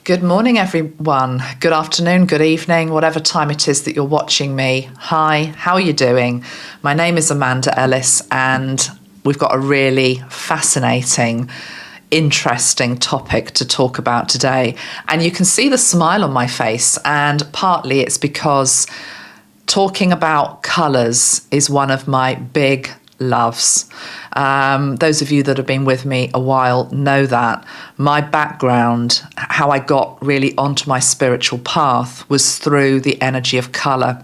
Good morning, everyone. Good afternoon, good evening, whatever time it is that you're watching me. Hi, how are you doing? My name is Amanda Ellis, and we've got a really fascinating, interesting topic to talk about today. And you can see the smile on my face, and partly it's because talking about colours is one of my big loves. Those of you that have been with me a while know that my background, how I got really onto my spiritual path, was through the energy of colour.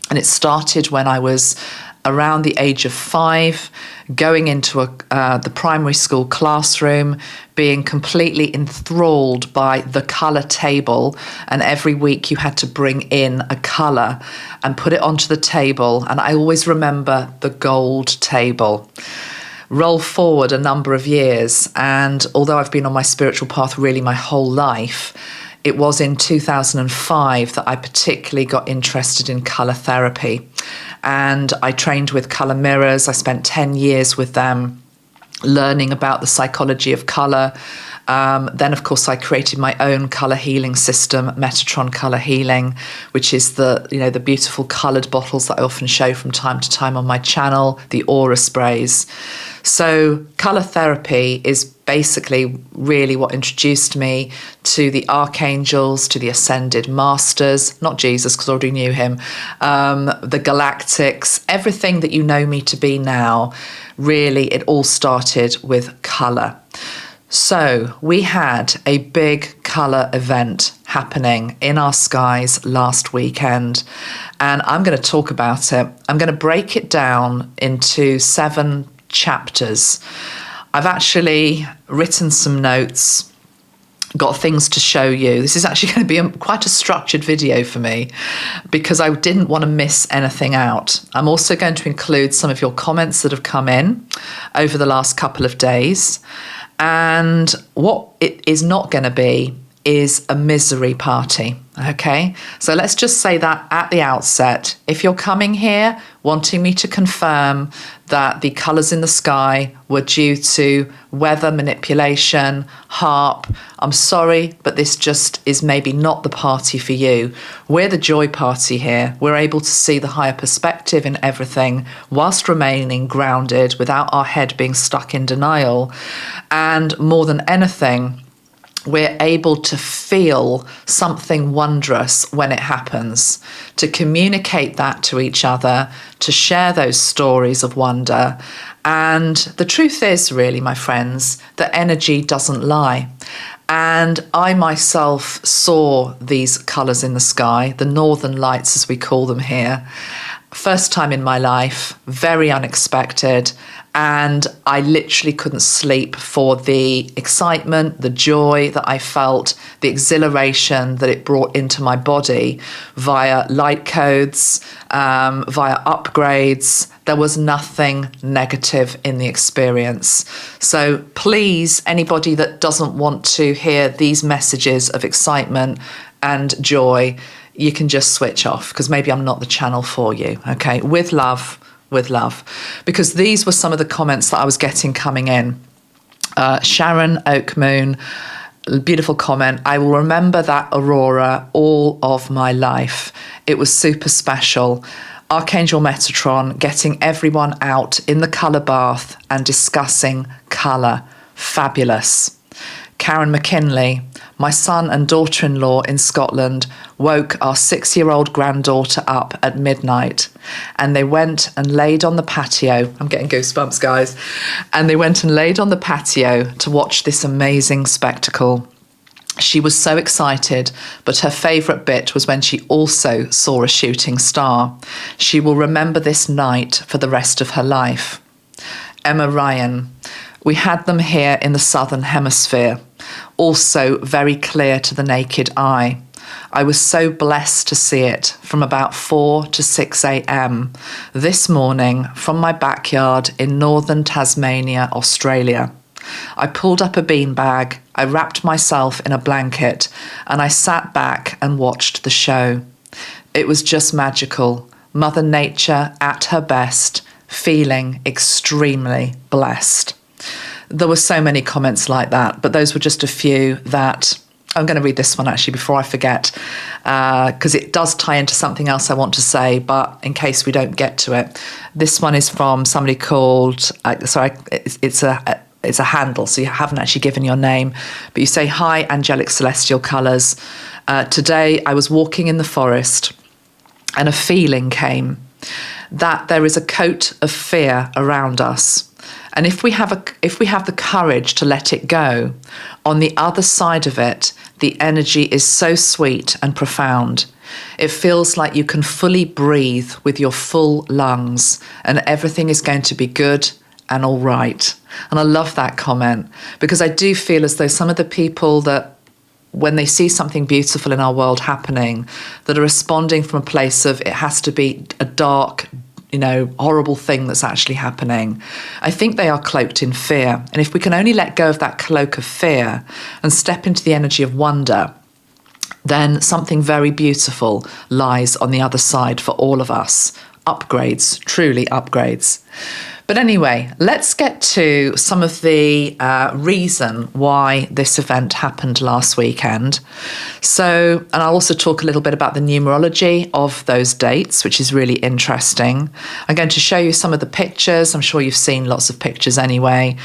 And it started when I was around the age of 5, going into the primary school classroom, being completely enthralled by the colour table. And every week you had to bring in a colour and put it onto the table. And I always remember the gold table. Roll forward a number of years, and although I've been on my spiritual path really my whole life, it was in 2005 that I particularly got interested in colour therapy. And I trained with colour mirrors. I spent 10 years with them, learning about the psychology of colour. Then, of course, I created my own colour healing system, Mesotron Colour Healing, which is the beautiful coloured bottles that I often show from time to time on my channel, the Aura sprays. So colour therapy is basically really what introduced me to the archangels, to the ascended masters, not Jesus because I already knew him, the galactics, everything that you know me to be now. Really, it all started with colour. So we had a big colour event happening in our skies last weekend, and I'm going to talk about it. I'm going to break it down into 7 chapters. I've actually written some notes, got things to show you. This is actually going to be quite a structured video for me because I didn't want to miss anything out. I'm also going to include some of your comments that have come in over the last couple of days. And what it is not going to be is a misery party, okay? So let's just say that at the outset. If you're coming here wanting me to confirm that the colours in the sky were due to weather manipulation, Haarp, I'm sorry, but this just is maybe not the party for you. We're the joy party here. We're able to see the higher perspective in everything whilst remaining grounded without our head being stuck in denial. And more than anything, we're able to feel something wondrous when it happens, to communicate that to each other, to share those stories of wonder. And the truth is, really, my friends, that energy doesn't lie. And I myself saw these colours in the sky, the northern lights as we call them here. First time in my life, very unexpected. And I literally couldn't sleep for the excitement, the joy that I felt, the exhilaration that it brought into my body via light codes, via upgrades. There was nothing negative in the experience. So please, anybody that doesn't want to hear these messages of excitement and joy, you can just switch off because maybe I'm not the channel for you, okay? With love. Because these were some of the comments that I was getting coming in. Sharon Oakmoon, beautiful comment. I will remember that Aurora all of my life. It was super special. Archangel Mesotron getting everyone out in the colour bath and discussing colour. Fabulous. Karen McKinley, my son and daughter-in-law in Scotland woke our 6-year-old granddaughter up at midnight and they went and laid on the patio. I'm getting goosebumps, guys. And they went and laid on the patio to watch this amazing spectacle. She was so excited, but her favourite bit was when she also saw a shooting star. She will remember this night for the rest of her life. Emma Ryan, we had them here in the Southern Hemisphere, also very clear to the naked eye. I was so blessed to see it from about 4 to 6 a.m. this morning from my backyard in northern Tasmania, Australia. I pulled up a beanbag, I wrapped myself in a blanket, and I sat back and watched the show. It was just magical. Mother Nature at her best, feeling extremely blessed. There were so many comments like that, but those were just a few that I'm going to read this one actually before I forget, because it does tie into something else I want to say, but in case we don't get to it. This one is from somebody called, it's a handle, so you haven't actually given your name, but you say, "Hi, angelic celestial colours. Today I was walking in the forest and a feeling came that there is a coat of fear around us. And if we have the courage to let it go, on the other side of it, the energy is so sweet and profound. It feels like you can fully breathe with your full lungs and everything is going to be good and all right." And I love that comment, because I do feel as though some of the people that, when they see something beautiful in our world happening, that are responding from a place of it has to be a dark, horrible thing that's actually happening, I think they are cloaked in fear. And if we can only let go of that cloak of fear and step into the energy of wonder, then something very beautiful lies on the other side for all of us. Upgrades, truly upgrades. But anyway, let's get to some of the reason why this event happened last weekend. So, and I'll also talk a little bit about the numerology of those dates, which is really interesting. I'm going to show you some of the pictures. I'm sure you've seen lots of pictures anyway.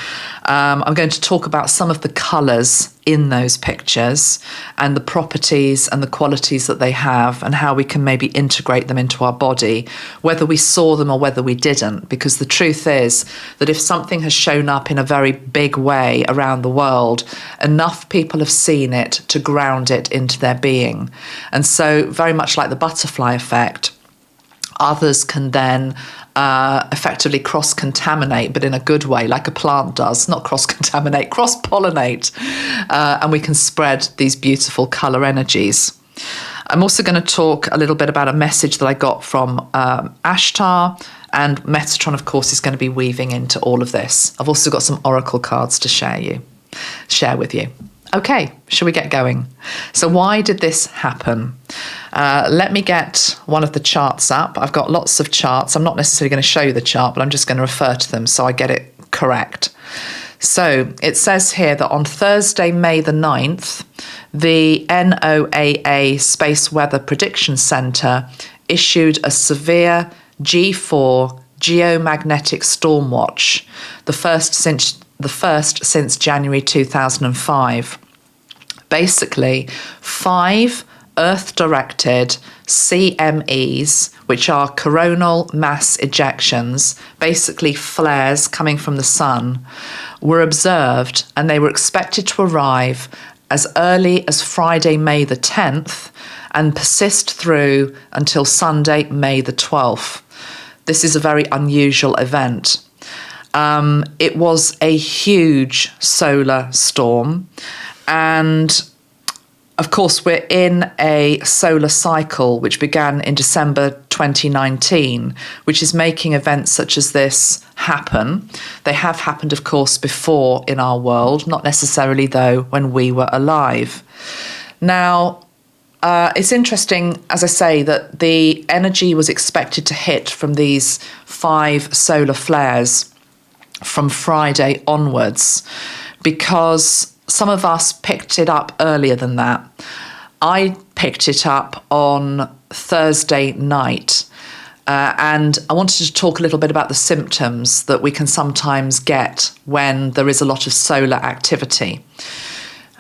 I'm going to talk about some of the colours in those pictures and the properties and the qualities that they have, and how we can maybe integrate them into our body, whether we saw them or whether we didn't. Because the truth is that if something has shown up in a very big way around the world, enough people have seen it to ground it into their being. And so, very much like the butterfly effect, others can then effectively cross-contaminate, but in a good way, like a plant does. Not cross-contaminate, cross-pollinate. And we can spread these beautiful colour energies. I'm also going to talk a little bit about a message that I got from Ashtar, and Mesotron, of course, is going to be weaving into all of this. I've also got some oracle cards to share with you. Okay, shall we get going? So why did this happen? Let me get one of the charts up. I've got lots of charts. I'm not necessarily going to show you the chart, but I'm just going to refer to them so I get it correct. So it says here that on Thursday, May the 9th, the NOAA Space Weather Prediction Center issued a severe G4 geomagnetic storm watch, the first since January 2005. Basically, 5 Earth-directed CMEs, which are coronal mass ejections, basically flares coming from the sun, were observed, and they were expected to arrive as early as Friday, May the 10th, and persist through until Sunday, May the 12th. This is a very unusual event. It was a huge solar storm, and of course we're in a solar cycle which began in December 2019, which is making events such as this happen. They have happened, of course, before in our world, not necessarily though when we were alive. Now, it's interesting, as I say, that the energy was expected to hit from these 5 solar flares from Friday onwards, because some of us picked it up earlier than that. I picked it up on Thursday night, and I wanted to talk a little bit about the symptoms that we can sometimes get when there is a lot of solar activity.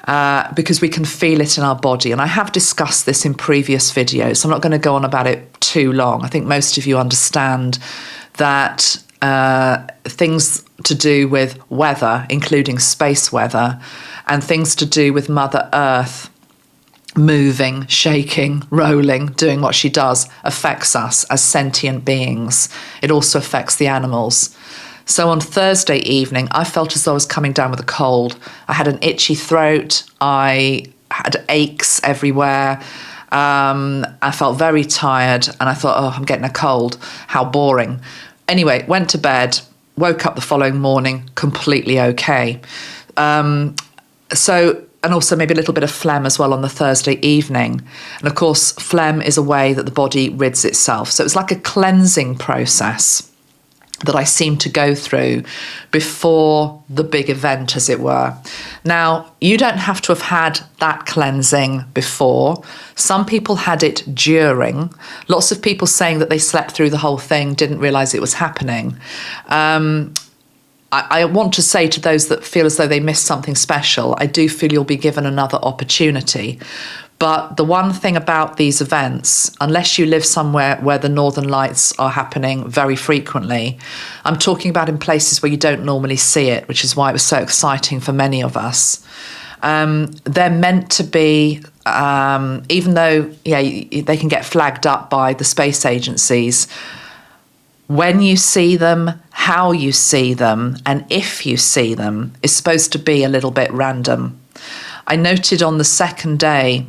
Because we can feel it in our body. And I have discussed this in previous videos, so I'm not going to go on about it too long. I think most of you understand that things to do with weather, including space weather, and things to do with Mother Earth moving, shaking, rolling, doing what she does, affects us as sentient beings. It also affects the animals. So on Thursday evening, I felt as though I was coming down with a cold. I had an itchy throat. I had aches everywhere. I felt very tired, and I thought, oh, I'm getting a cold. How boring. Anyway, went to bed, woke up the following morning, completely okay. And also maybe a little bit of phlegm as well on the Thursday evening. And of course, phlegm is a way that the body rids itself. So it was like a cleansing process. that I seem to go through before the big event, as it were. Now, you don't have to have had that cleansing before. Some people had it during. Lots of people saying that they slept through the whole thing, didn't realise it was happening. I want to say to those that feel as though they missed something special, I do feel you'll be given another opportunity. But the one thing about these events, unless you live somewhere where the Northern Lights are happening very frequently, I'm talking about in places where you don't normally see it, which is why it was so exciting for many of us. They're meant to be, even though they can get flagged up by the space agencies, when you see them, how you see them, and if you see them is supposed to be a little bit random. I noted on the second day,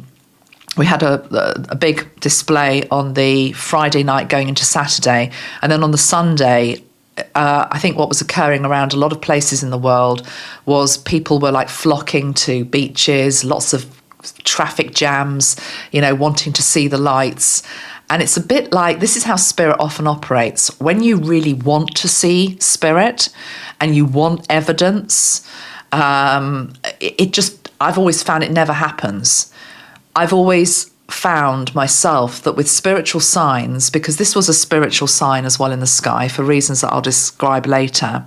we had a big display on the Friday night going into Saturday. And then on the Sunday, I think what was occurring around a lot of places in the world was people were like flocking to beaches, lots of traffic jams, wanting to see the lights. And it's a bit like, this is how spirit often operates. When you really want to see spirit and you want evidence, I've always found it never happens. I've always found myself that with spiritual signs, because this was a spiritual sign as well in the sky for reasons that I'll describe later,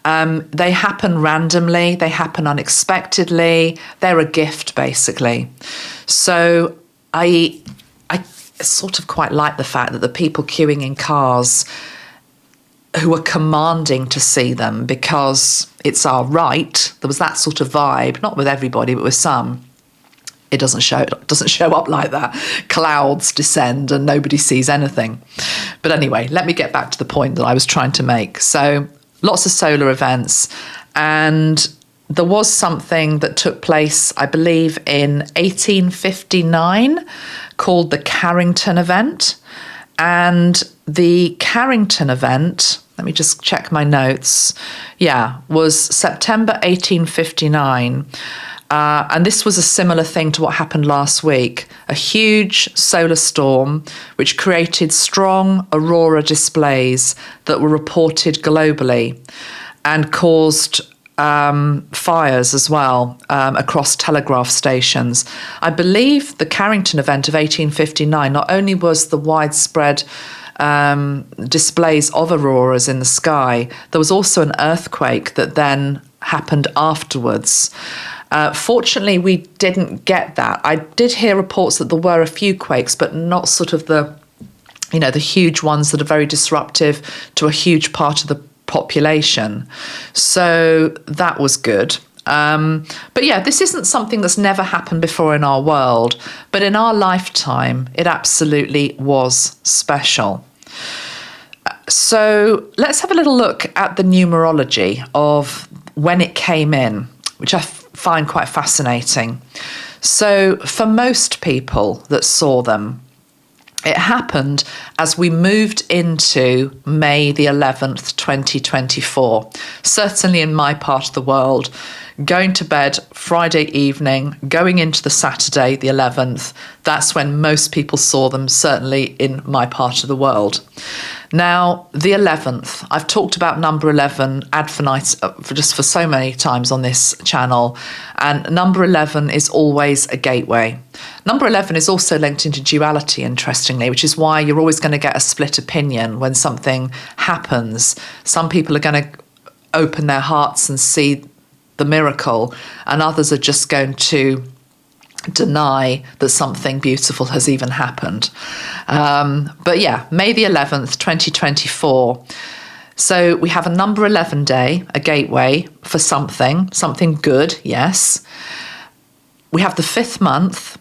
they happen randomly, they happen unexpectedly, they're a gift basically. So I sort of quite like the fact that the people queuing in cars who are commanding to see them because it's our right, there was that sort of vibe, not with everybody, but with some. It doesn't show up like that. Clouds descend and nobody sees anything. But anyway, let me get back to the point that I was trying to make. So lots of solar events. And there was something that took place, I believe, in 1859 called the Carrington Event. And the Carrington Event, let me just check my notes, was September 1859. And this was a similar thing to what happened last week. A huge solar storm which created strong aurora displays that were reported globally and caused fires as well across telegraph stations. I believe the Carrington Event of 1859 not only was the widespread displays of auroras in the sky, there was also an earthquake that then happened afterwards. Fortunately, we didn't get that. I did hear reports that there were a few quakes, but not sort of the huge ones that are very disruptive to a huge part of the population. So that was good. But this isn't something that's never happened before in our world, but in our lifetime, it absolutely was special. So let's have a little look at the numerology of when it came in, which I find quite fascinating. So for most people that saw them, it happened as we moved into May the 11th, 2024. Certainly in my part of the world, going to bed Friday evening, going into the Saturday the 11th, that's when most people saw them, certainly in my part of the world. Now, the 11th, I've talked about number 11 ad for so many times on this channel, and number 11 is always a gateway. Number 11 is also linked into duality, interestingly, which is why you're always going to get a split opinion when something happens. Some people are going to open their hearts and see the miracle, and others are just going to deny that something beautiful has even happened. But May the 11th, 2024. So we have a number 11 day, a gateway for something good, yes. We have the fifth month.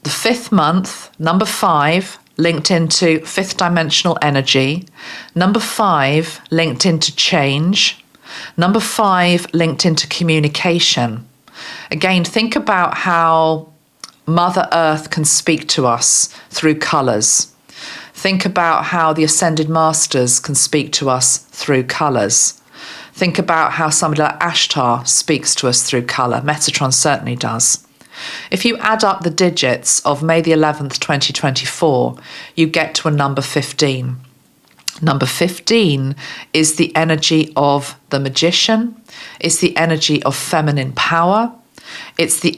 The fifth month, number 5, linked into fifth dimensional energy. Number 5, linked into change. Number 5, linked into communication. Again, think about how Mother Earth can speak to us through colours. Think about how the Ascended Masters can speak to us through colours. Think about how somebody like Ashtar speaks to us through colour. Mesotron certainly does. If you add up the digits of May the 11th, 2024, you get to a number 15. Number 15 is the energy of the magician. It's the energy of feminine power. It's the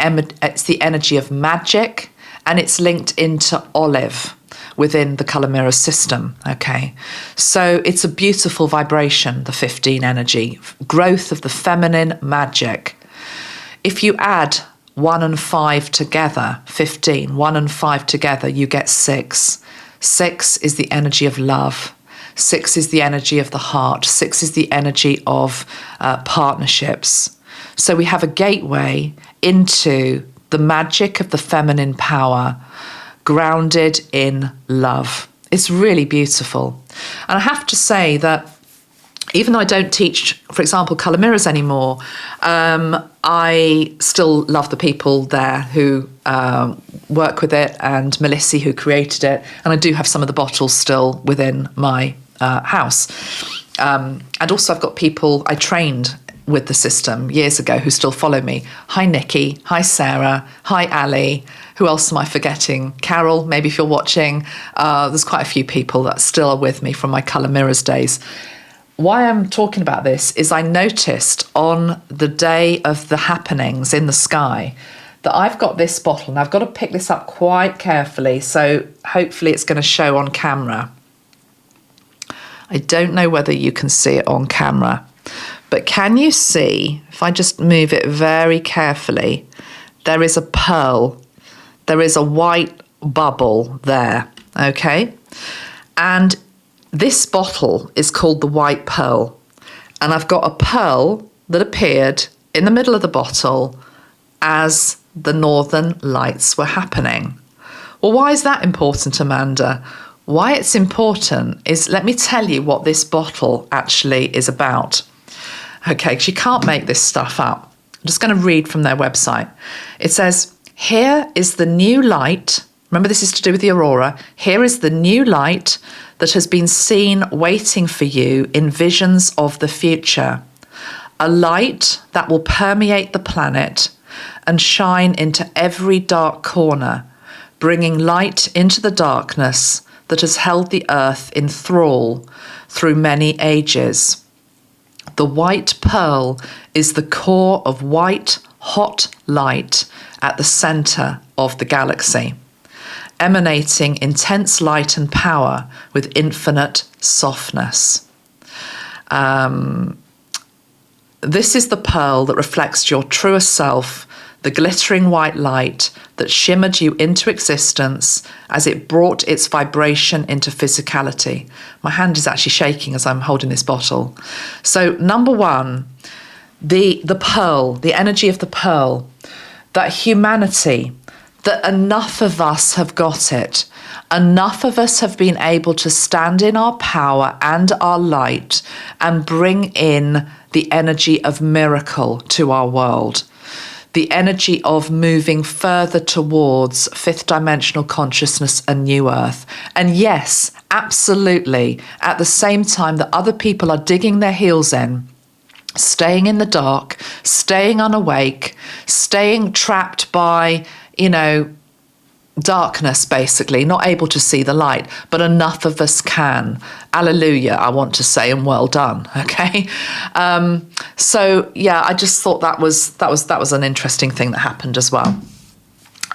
energy of magic, and it's linked into olive within the colour mirror system, okay? So it's a beautiful vibration, the 15 energy, growth of the feminine magic. If you add 1 and 5 together, 15, 1 and 5 together, you get 6. 6 is the energy of love. 6 is the energy of the heart. 6 is the energy of partnerships. So we have a gateway into the magic of the feminine power, grounded in love. It's really beautiful. And I have to say that even though I don't teach, for example, colour mirrors anymore, I still love the people there who work with it, and Melissa who created it. And I do have some of the bottles still within my house. And also I've got people I trained with the system years ago who still follow me. Hi, Nikki. Hi, Sarah. Hi, Ali. Who else am I forgetting? Carol, maybe if you're watching. There's quite a few people that still are with me from my colour mirrors days. Why I'm talking about this is I noticed on the day of the happenings in the sky that I've got this bottle, and I've got to pick this up quite carefully, so hopefully it's going to show on camera. I don't know whether you can see it on camera, but can you see, if I just move it very carefully, there is a pearl. There is a white bubble there, okay? And this bottle is called the White Pearl. And I've got a pearl that appeared in the middle of the bottle as the Northern Lights were happening. Well, why is that important, Amanda? Why it's important is, let me tell you what this bottle actually is about. Okay, because you can't make this stuff up. I'm just going to read from their website. It says, here is the new light. Remember, this is to do with the Aurora. Here is the new light that has been seen waiting for you in visions of the future. A light that will permeate the planet and shine into every dark corner, bringing light into the darkness that has held the earth in thrall through many ages. The white pearl is the core of white, hot light at the centre of the galaxy, emanating intense light and power with infinite softness. This is the pearl that reflects your truest self, the glittering white light that shimmered you into existence as it brought its vibration into physicality. My hand is actually shaking as I'm holding this bottle. So number one, the pearl, the energy of the pearl, that humanity, that enough of us have got it. Enough of us have been able to stand in our power and our light and bring in the energy of miracle to our world. The energy of moving further towards fifth dimensional consciousness and new earth. And yes, absolutely, at the same time that other people are digging their heels in, staying in the dark, staying unawake, staying trapped by, darkness, basically, not able to see the light, but enough of us can. Alleluia, I want to say, and well done. Okay, so yeah, I just thought that was an interesting thing that happened as well.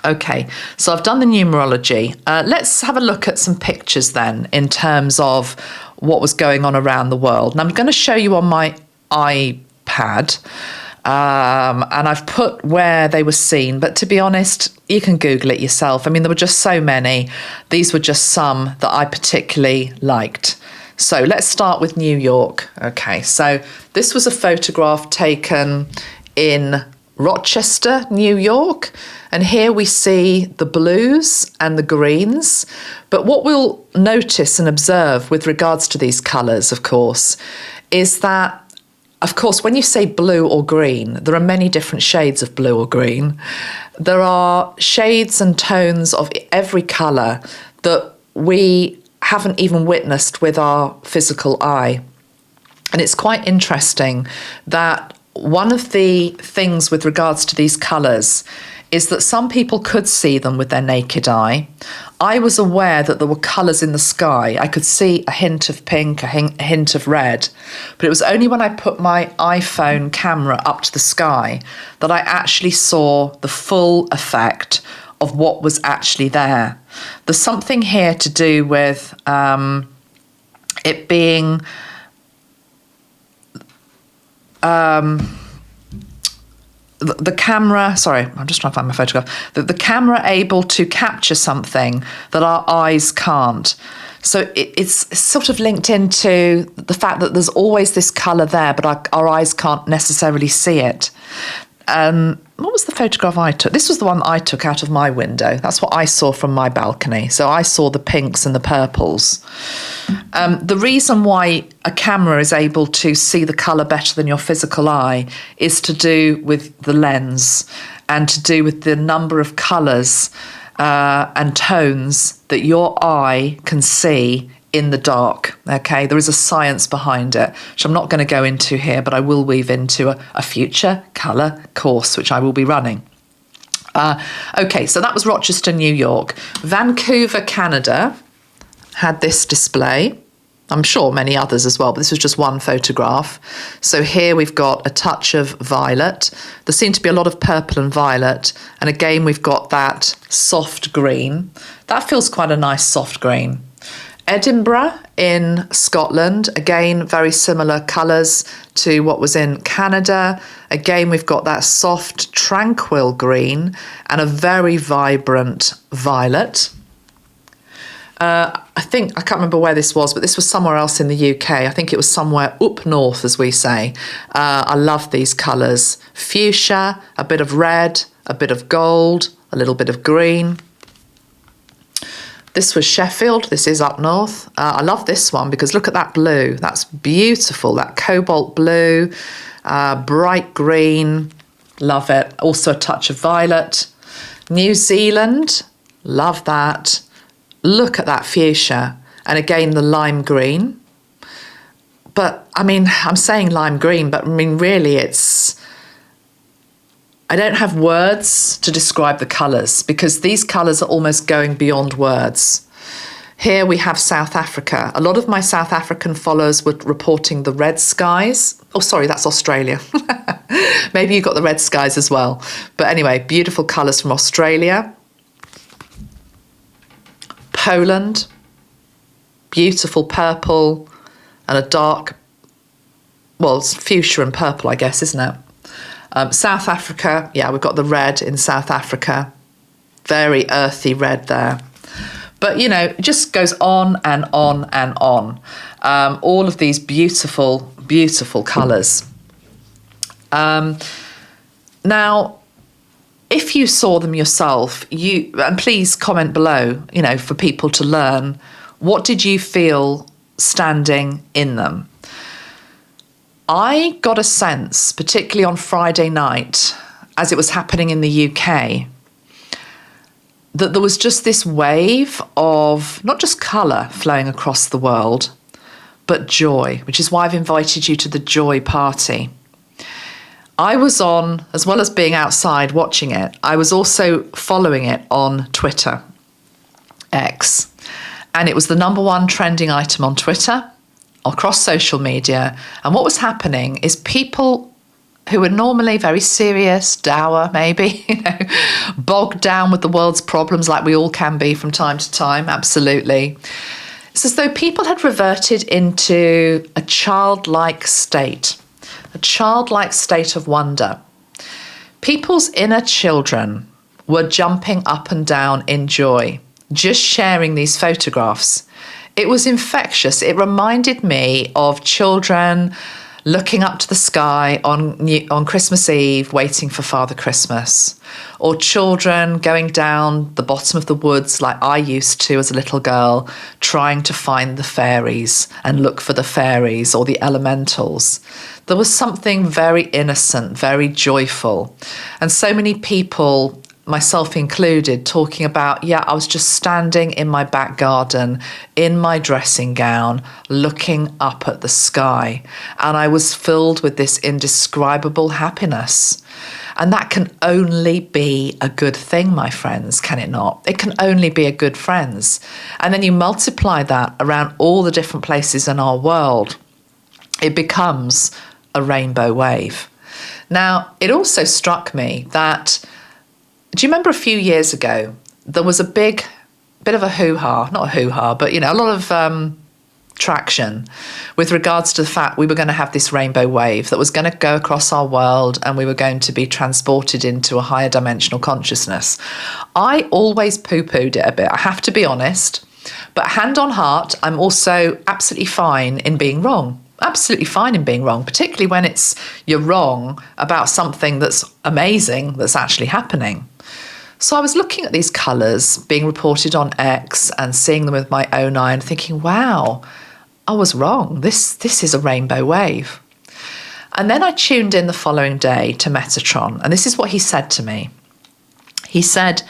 Okay, so I've done the numerology. Let's have a look at some pictures then in terms of what was going on around the world. And I'm going to show you on my iPad. And I've put where they were seen, but to be honest, you can Google it yourself. I mean, there were just so many. These were just some that I particularly liked. So let's start with New York. Okay, so this was a photograph taken in Rochester, New York. And here we see the blues and the greens. But what we'll notice and observe with regards to these colours, of course, is that, of course, when you say blue or green, there are many different shades of blue or green. There are shades and tones of every colour that we haven't even witnessed with our physical eye. And it's quite interesting that one of the things with regards to these colours is that some people could see them with their naked eye. I was aware that there were colours in the sky. I could see a hint of pink, a hint of red, but it was only when I put my iPhone camera up to the sky that I actually saw the full effect of what was actually there. There's something here to do with it being the camera, sorry, I'm just trying to find my photograph, the camera able to capture something that our eyes can't. So it's sort of linked into the fact that there's always this colour there, but our eyes can't necessarily see it. What was the photograph I took? This was the one I took out of my window. That's what I saw from my balcony. So I saw the pinks and the purples. The reason why a camera is able to see the colour better than your physical eye is to do with the lens and to do with the number of colours and tones that your eye can see in the dark. Okay, there is a science behind it, which I'm not going to go into here, but I will weave into a future colour course, which I will be running. Okay, so that was Rochester, New York. Vancouver, Canada had this display. I'm sure many others as well, but this was just one photograph. So here we've got a touch of violet. There seemed to be a lot of purple and violet. And again, we've got that soft green. That feels quite a nice soft green. Edinburgh in Scotland, again, very similar colours to what was in Canada. Again, we've got that soft, tranquil green and a very vibrant violet. I can't remember where this was, but this was somewhere else in the UK. I think it was somewhere up north, as we say. I love these colours. Fuchsia, a bit of red, a bit of gold, a little bit of green. This was Sheffield. This is up north. I love this one because look at that blue. That's beautiful. That cobalt blue, bright green. Love it. Also a touch of violet. New Zealand. Love that. Look at that fuchsia. And again, the lime green. But, I mean, I'm saying lime green, but, I mean, really I don't have words to describe the colours because these colours are almost going beyond words. Here we have South Africa. A lot of my South African followers were reporting the red skies. Oh, sorry, that's Australia. Maybe you got the red skies as well. But anyway, beautiful colours from Australia. Poland, beautiful purple and a dark, well, it's fuchsia and purple, I guess, isn't it? South Africa, yeah, we've got the red in South Africa. Very earthy red there. But, you know, it just goes on and on and on. All of these beautiful, beautiful colours. Now, if you saw them yourself, and please comment below, you know, for people to learn, what did you feel standing in them? I got a sense, particularly on Friday night, as it was happening in the UK, that there was just this wave of not just colour flowing across the world, but joy, which is why I've invited you to the joy party. I was on, as well as being outside watching it, I was also following it on Twitter, X, and it was the #1 trending item on Twitter, across social media. And what was happening is people who were normally very serious, dour maybe, you know, bogged down with the world's problems like we all can be from time to time, absolutely. It's as though people had reverted into a childlike state of wonder. People's inner children were jumping up and down in joy, just sharing these photographs. It was infectious. It reminded me of children looking up to the sky on Christmas Eve, waiting for Father Christmas, or children going down the bottom of the woods like I used to as a little girl, trying to find the fairies and look for the fairies or the elementals. There was something very innocent, very joyful. And so many people myself included, talking about, yeah, I was just standing in my back garden in my dressing gown, looking up at the sky, and I was filled with this indescribable happiness. And that can only be a good thing, my friends, can it not? It can only be a good friends. And then you multiply that around all the different places in our world, it becomes a rainbow wave. Now, it also struck me that, do you remember a few years ago, there was a bit of a hoo-ha, not a hoo-ha, but, a lot of traction with regards to the fact we were going to have this rainbow wave that was going to go across our world and we were going to be transported into a higher dimensional consciousness. I always poo-pooed it a bit, I have to be honest, but hand on heart, I'm also absolutely fine in being wrong. Absolutely fine in being wrong, particularly when you're wrong about something that's amazing that's actually happening. So I was looking at these colours being reported on X and seeing them with my own eye and thinking, wow, I was wrong. This is a rainbow wave. And then I tuned in the following day to Mesotron, and this is what he said to me. He said,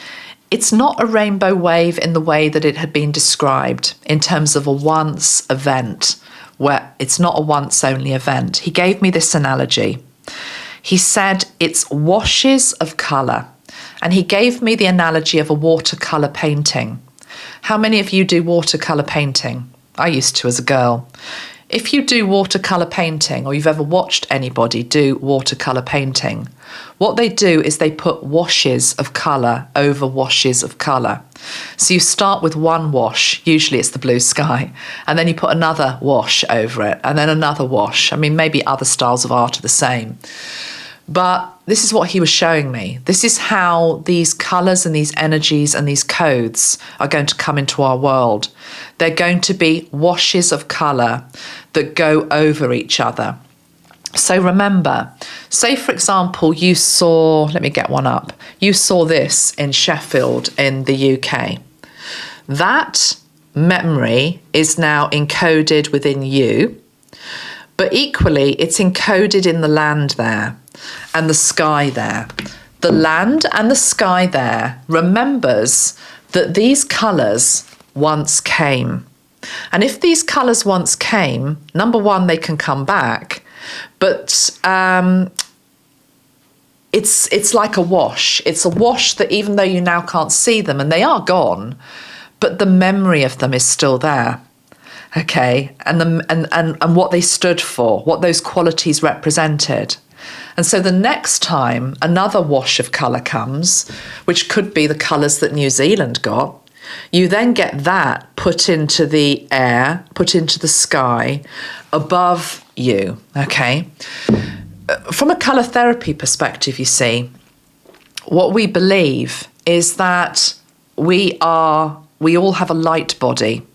it's not a rainbow wave in the way that it had been described in terms of a once event, where it's not a once only event. He gave me this analogy. He said it's washes of colour. And he gave me the analogy of a watercolour painting. How many of you do watercolour painting? I used to as a girl. If you do watercolour painting, or you've ever watched anybody do watercolour painting, what they do is they put washes of colour over washes of colour. So you start with one wash, usually it's the blue sky, and then you put another wash over it, and then another wash. I mean, maybe other styles of art are the same. But this is what he was showing me. This is how these colours and these energies and these codes are going to come into our world. They're going to be washes of colour that go over each other. So remember, say for example, you saw, let me get one up. You saw this in Sheffield in the UK. That memory is now encoded within you, but equally it's encoded in the land there. And the sky there. The land and the sky there remembers that these colours once came. And if these colours once came, number one, they can come back, but it's like a wash. It's a wash that even though you now can't see them and they are gone, but the memory of them is still there. Okay, and what they stood for, what those qualities represented. And so the next time another wash of colour comes, which could be the colours that New Zealand got, you then get that put into the air, put into the sky above you, okay? From a colour therapy perspective, you see, what we believe is that we all have a light body.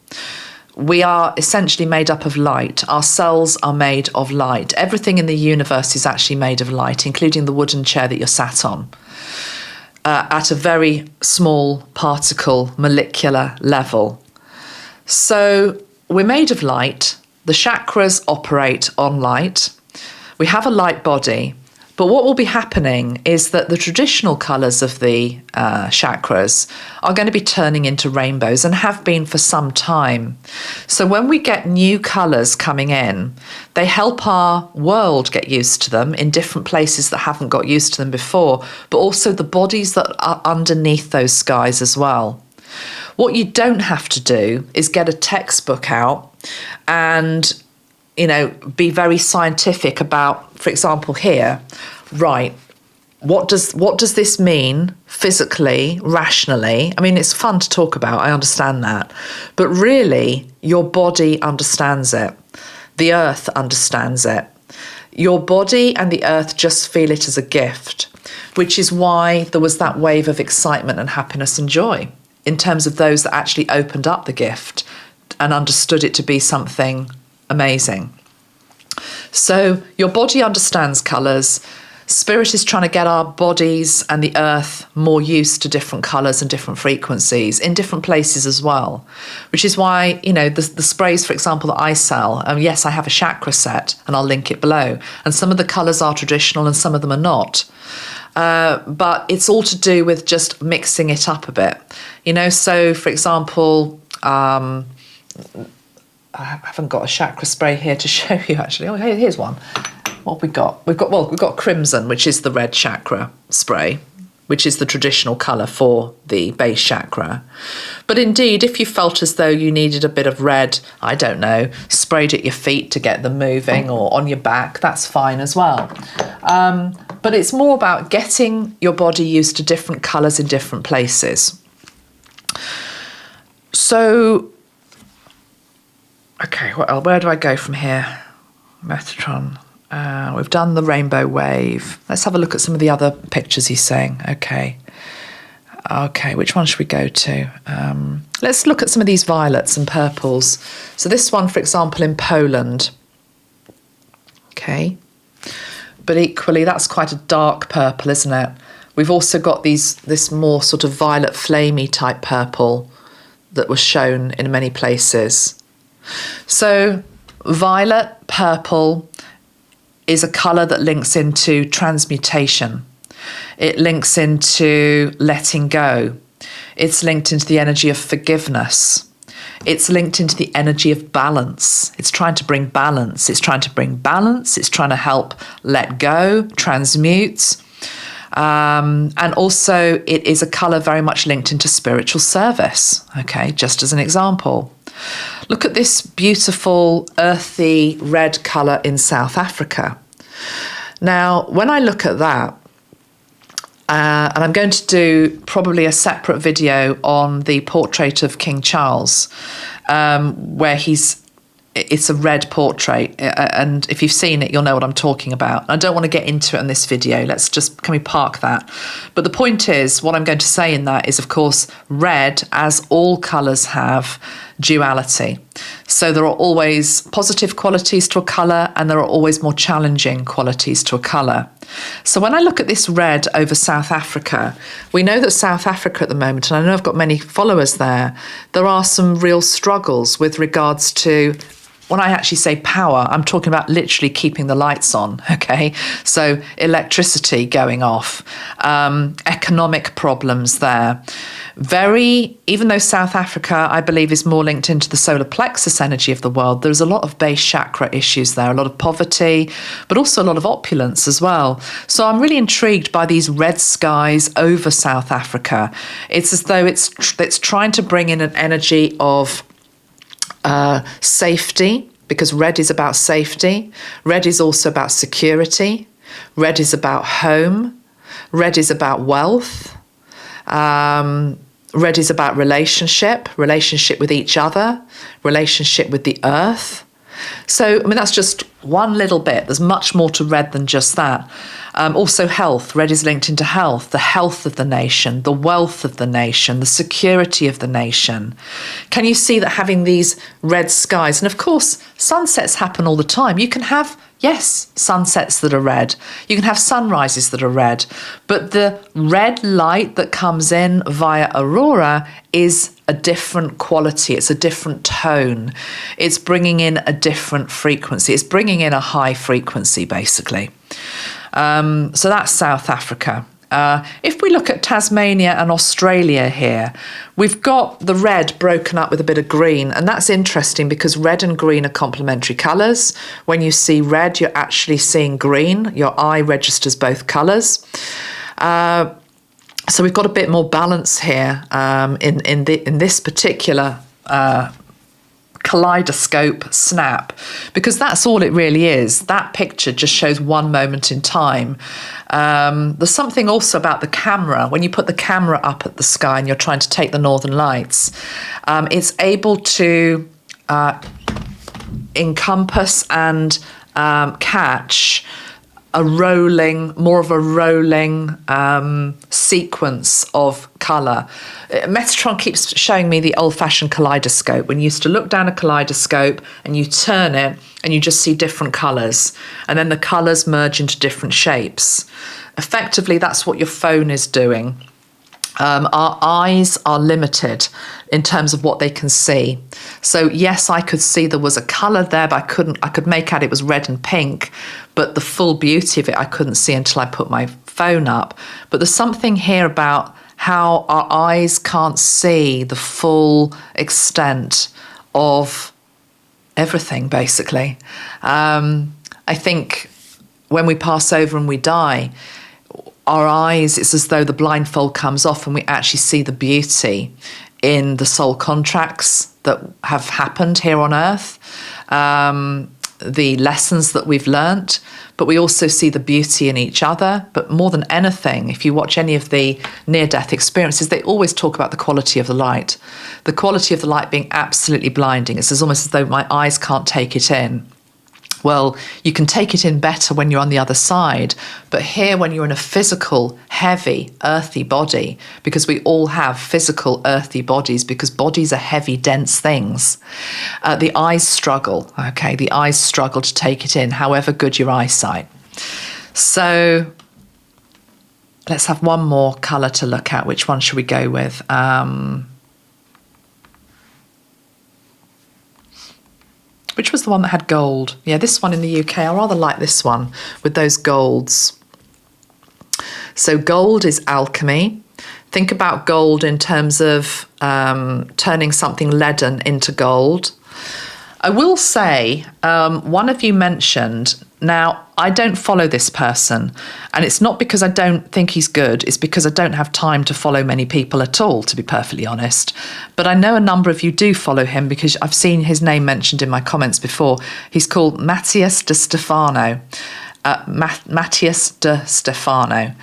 We are essentially made up of light. Our cells are made of light. Everything in the universe is actually made of light, including the wooden chair that you're sat on, at a very small particle molecular level. So we're made of light. The chakras operate on light. We have a light body. But what will be happening is that the traditional colours of the chakras are going to be turning into rainbows and have been for some time. So when we get new colours coming in, they help our world get used to them in different places that haven't got used to them before, but also the bodies that are underneath those skies as well. What you don't have to do is get a textbook out and be very scientific about, for example, here, right, what does this mean physically, rationally? I mean, it's fun to talk about, I understand that. But really, your body understands it. The earth understands it. Your body and the earth just feel it as a gift, which is why there was that wave of excitement and happiness and joy in terms of those that actually opened up the gift and understood it to be something amazing. So your body understands colours. Spirit is trying to get our bodies and the earth more used to different colours and different frequencies in different places as well, which is why, you know, the sprays, for example, that I sell, yes, I have a chakra set and I'll link it below. And some of the colours are traditional and some of them are not. But it's all to do with just mixing it up a bit. You know, so for example, I haven't got a chakra spray here to show you actually. Oh, here's one. What have we got? We've got crimson, which is the red chakra spray, which is the traditional colour for the base chakra. But indeed, if you felt as though you needed a bit of red, I don't know, sprayed at your feet to get them moving or on your back, that's fine as well. But it's more about getting your body used to different colours in different places. So, okay, where do I go from here? Mesotron. We've done the rainbow wave. Let's have a look at some of the other pictures he's saying. Okay, which one should we go to? Let's look at some of these violets and purples. So this one, for example, in Poland. Okay, but equally, that's quite a dark purple, isn't it? We've also got this more sort of violet flamey type purple that was shown in many places. So violet, purple is a colour that links into transmutation. It links into letting go. It's linked into the energy of forgiveness. It's linked into the energy of balance. It's trying to bring balance. It's trying to bring balance. It's trying to help let go, transmute. And also it is a colour very much linked into spiritual service, okay, just as an example. Look at this beautiful earthy red colour in South Africa. Now, when I look at that, and I'm going to do probably a separate video on the portrait of King Charles, where it's a red portrait, and if you've seen it, you'll know what I'm talking about. I don't want to get into it in this video. Can we park that? But the point is, what I'm going to say in that is, of course, red, as all colours have, duality. So there are always positive qualities to a colour and there are always more challenging qualities to a colour. So when I look at this red over South Africa, we know that South Africa at the moment, and I know I've got many followers there are some real struggles with regards to, when I actually say power, I'm talking about literally keeping the lights on, okay? So electricity going off, economic problems there. Even though South Africa, I believe, is more linked into the solar plexus energy of the world, there's a lot of base chakra issues there, a lot of poverty, but also a lot of opulence as well. So I'm really intrigued by these red skies over South Africa. It's as though it's trying to bring in an energy of safety, because red is about safety. Red is also about security. Red is about home. Red is about wealth. Red is about relationship with each other, relationship with the earth. So, I mean, that's just one little bit. There's much more to red than just that. Also health. Red is linked into health, the health of the nation, the wealth of the nation, the security of the nation. Can you see that having these red skies, and of course, sunsets happen all the time. You can have, yes, sunsets that are red. You can have sunrises that are red. But the red light that comes in via Aurora is a different quality. It's a different tone. It's bringing in a different frequency. It's bringing in a high frequency, basically. So that's South Africa. If we look at Tasmania and Australia here, we've got the red broken up with a bit of green, and that's interesting because red and green are complementary colours. When you see red, you're actually seeing green. Your eye registers both colours. So we've got a bit more balance here in this particular Kaleidoscope Snap, because that's all it really is. That picture just shows one moment in time. There's something also about the camera. When you put the camera up at the sky and you're trying to take the northern lights, it's able to encompass and catch more of a rolling sequence of colour. Mesotron keeps showing me the old-fashioned kaleidoscope, when you used to look down a kaleidoscope and you turn it and you just see different colours, and then the colours merge into different shapes. Effectively, that's what your phone is doing. Our eyes are limited in terms of what they can see. So yes, I could see there was a colour there, but I could make out it was red and pink, but the full beauty of it I couldn't see until I put my phone up. But there's something here about how our eyes can't see the full extent of everything, basically. I think when we pass over and we die, our eyes, it's as though the blindfold comes off and we actually see the beauty in the soul contracts that have happened here on earth, the lessons that we've learnt, but we also see the beauty in each other. But more than anything, if you watch any of the near-death experiences, they always talk about the quality of the light being absolutely blinding. It's almost as though my eyes can't take it in. Well, you can take it in better when you're on the other side, but here when you're in a physical, heavy, earthy body, because we all have physical, earthy bodies, because bodies are heavy, dense things, the eyes struggle, okay? The eyes struggle to take it in, however good your eyesight. So let's have one more colour to look at. Which one should we go with? Which was the one that had gold? Yeah, this one in the UK. I rather like this one with those golds. So gold is alchemy. Think about gold in terms of turning something leaden into gold. I will say, one of you mentioned, now I don't follow this person, and it's not because I don't think he's good, it's because I don't have time to follow many people at all, to be perfectly honest. But I know a number of you do follow him because I've seen his name mentioned in my comments before. He's called Matthias de Stefano. Matthias de Stefano.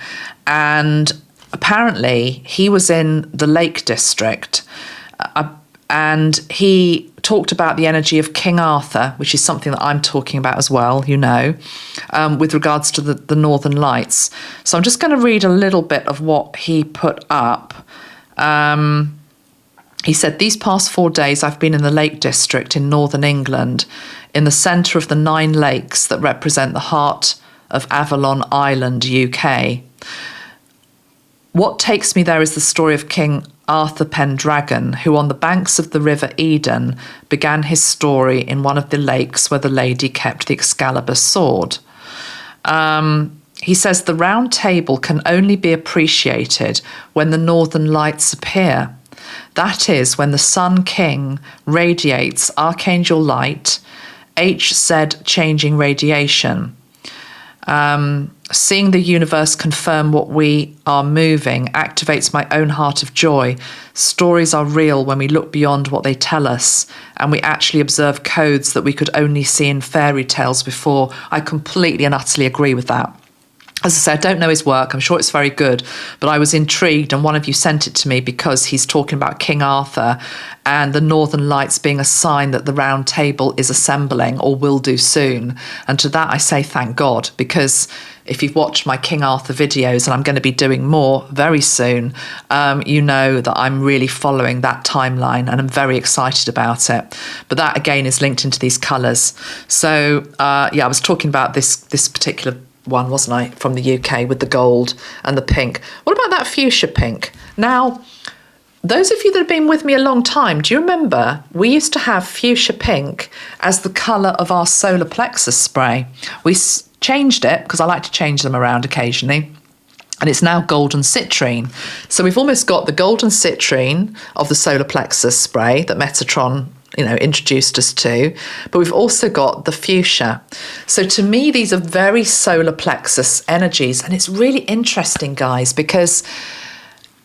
And apparently he was in the Lake District, and he talked about the energy of King Arthur, which is something that I'm talking about as well, you know, with regards to the Northern Lights. So I'm just going to read a little bit of what he put up. He said, "These past 4 days I've been in the Lake District in Northern England, in the centre of the 9 lakes that represent the heart of Avalon Island, UK. What takes me there is the story of King Arthur Pendragon, who on the banks of the River Eden began his story in one of the lakes where the lady kept the Excalibur sword. He says the round table can only be appreciated when the Northern Lights appear. That is, when the Sun King radiates Archangel Light, HZ changing radiation. Seeing the universe confirm what we are moving activates my own heart of joy. Stories are real when we look beyond what they tell us, and we actually observe codes that we could only see in fairy tales before." I completely and utterly agree with that. As I say, I don't know his work. I'm sure it's very good, but I was intrigued, and one of you sent it to me because he's talking about King Arthur and the Northern Lights being a sign that the round table is assembling or will do soon. And to that I say thank God, because if you've watched my King Arthur videos, and I'm going to be doing more very soon, you know that I'm really following that timeline and I'm very excited about it. But that again is linked into these colours. So yeah, I was talking about this particular one, wasn't I, from the UK with the gold and the pink. What about that fuchsia pink? Now, those of you that have been with me a long time, do you remember we used to have fuchsia pink as the colour of our solar plexus spray? We changed it because I like to change them around occasionally, and it's now golden citrine. So we've almost got the golden citrine of the solar plexus spray that Mesotron introduced us to, but we've also got the fuchsia. So to me, these are very solar plexus energies, and it's really interesting, guys, because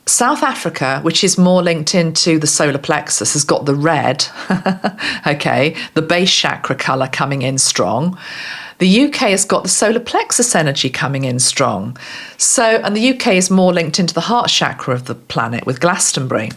South Africa, which is more linked into the solar plexus, has got the red, okay, the base chakra colour coming in strong. The UK has got the solar plexus energy coming in strong. So, and the UK is more linked into the heart chakra of the planet with Glastonbury.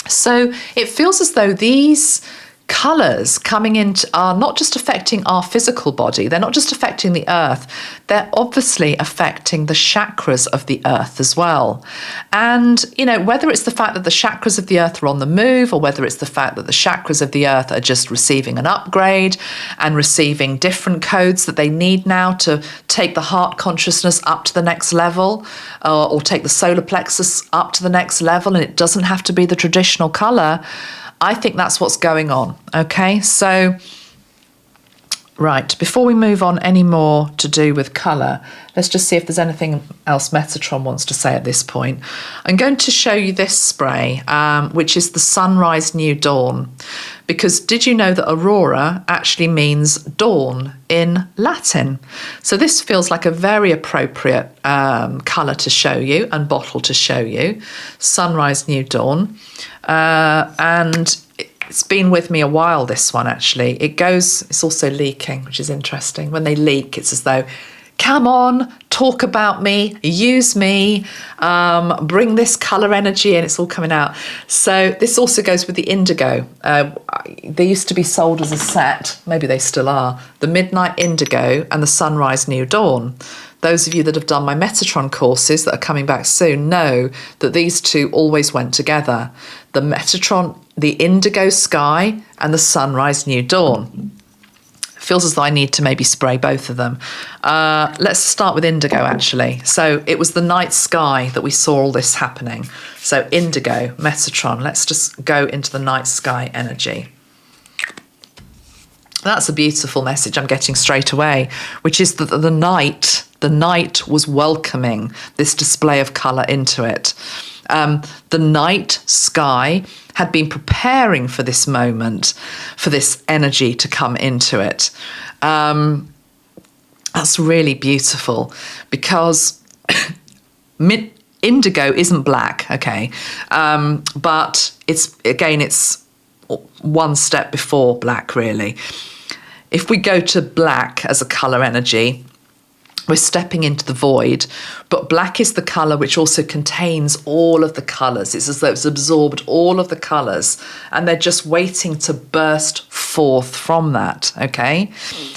So it feels as though these colours coming in are not just affecting our physical body, they're not just affecting the earth, they're obviously affecting the chakras of the earth as well. And, you know, whether it's the fact that the chakras of the earth are on the move, or whether it's the fact that the chakras of the earth are just receiving an upgrade and receiving different codes that they need now to take the heart consciousness up to the next level, or take the solar plexus up to the next level, and it doesn't have to be the traditional colour. I think that's what's going on, okay? So, right, before we move on any more to do with colour, let's just see if there's anything else Mesotron wants to say at this point. I'm going to show you this spray, which is the Sunrise New Dawn, because did you know that Aurora actually means dawn in Latin? So this feels like a very appropriate colour to show you and bottle to show you. Sunrise New Dawn. And it's been with me a while, this one, actually. It's also leaking, which is interesting. When they leak, it's as though, come on, talk about me, use me, bring this colour energy in, it's all coming out. So this also goes with the indigo. They used to be sold as a set, maybe they still are, the Midnight Indigo and the Sunrise New Dawn. Those of you that have done my Mesotron courses that are coming back soon know that these two always went together. The Mesotron, the indigo sky, and the Sunrise New Dawn. Feels as though I need to maybe spray both of them. Let's start with indigo, actually. So it was the night sky that we saw all this happening. So indigo, Mesotron, let's just go into the night sky energy. That's a beautiful message I'm getting straight away, which is that the night was welcoming this display of colour into it. The night sky had been preparing for this moment, for this energy to come into it. That's really beautiful, because indigo isn't black, okay, but it's one step before black, really. If we go to black as a colour energy, we're stepping into the void, but black is the colour which also contains all of the colours. It's as though it's absorbed all of the colours, and they're just waiting to burst forth from that, okay?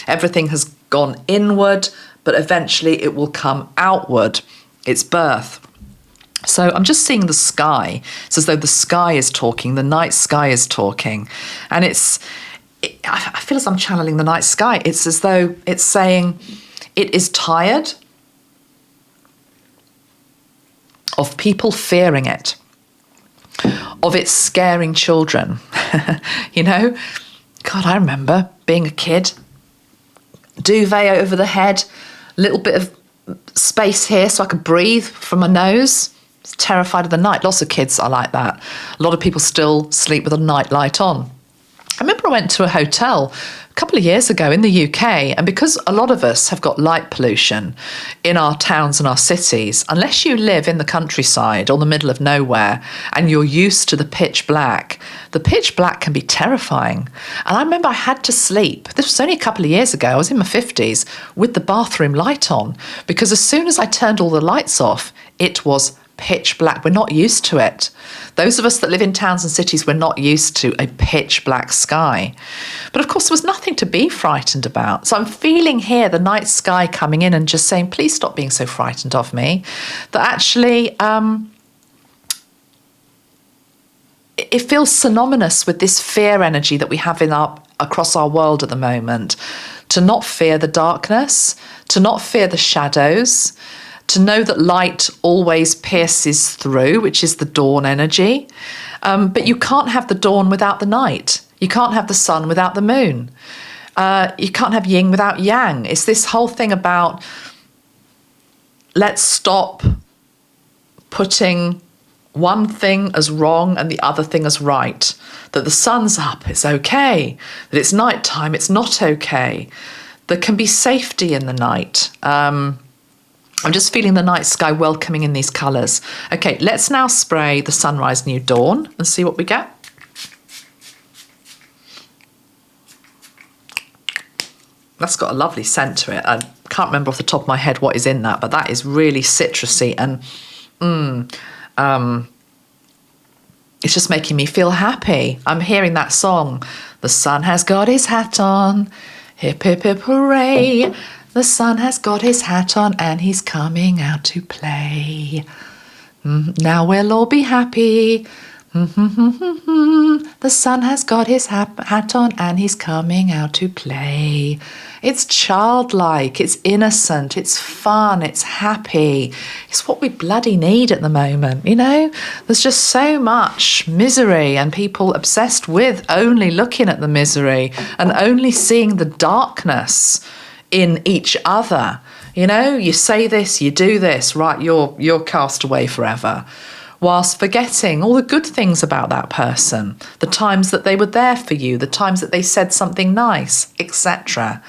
Everything has gone inward, but eventually it will come outward. It's birth. So I'm just seeing the sky. It's as though the sky is talking, the night sky is talking, and I feel as I'm channeling the night sky. It's as though it's saying it is tired of people fearing it, of it scaring children. You know, God, I remember being a kid, duvet over the head, little bit of space here so I could breathe from my nose. I was terrified of the night. Lots of kids are like that. A lot of people still sleep with a night light on. I remember I went to a hotel a couple of years ago in the UK, and because a lot of us have got light pollution in our towns and our cities, unless you live in the countryside or the middle of nowhere and you're used to the pitch black can be terrifying. And I remember I had to sleep, this was only a couple of years ago, I was in my 50s, with the bathroom light on, because as soon as I turned all the lights off, it was pitch black. We're not used to it. Those of us that live in towns and cities, we're not used to a pitch black sky. But of course, there was nothing to be frightened about. So I'm feeling here the night sky coming in and just saying, please stop being so frightened of me. That actually, it feels synonymous with this fear energy that we have across our world at the moment. To not fear the darkness, to not fear the shadows, to know that light always pierces through, which is the dawn energy. But you can't have the dawn without the night. You can't have the sun without the moon. You can't have yin without yang. It's this whole thing about let's stop putting one thing as wrong and the other thing as right. That the sun's up, it's okay. That it's nighttime, it's not okay. There can be safety in the night. I'm just feeling the night sky welcoming in these colours. Okay, let's now spray the Sunrise New Dawn and see what we get. That's got a lovely scent to it. I can't remember off the top of my head what is in that, but that is really citrusy and it's just making me feel happy. I'm hearing that song. The sun has got his hat on. Hip, hip, hip, hooray. The sun has got his hat on and he's coming out to play. Now we'll all be happy. The sun has got his hat on and he's coming out to play. It's childlike, it's innocent, it's fun, it's happy. It's what we bloody need at the moment, you know? There's just so much misery and people obsessed with only looking at the misery and only seeing the darkness in each other. You know, you say this, you do this, right, you're cast away forever. Whilst forgetting all the good things about that person, the times that they were there for you, the times that they said something nice, etc.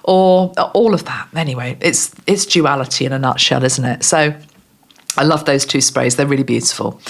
Or all of that. Anyway, it's duality in a nutshell, isn't it? So I love those two sprays. They're really beautiful.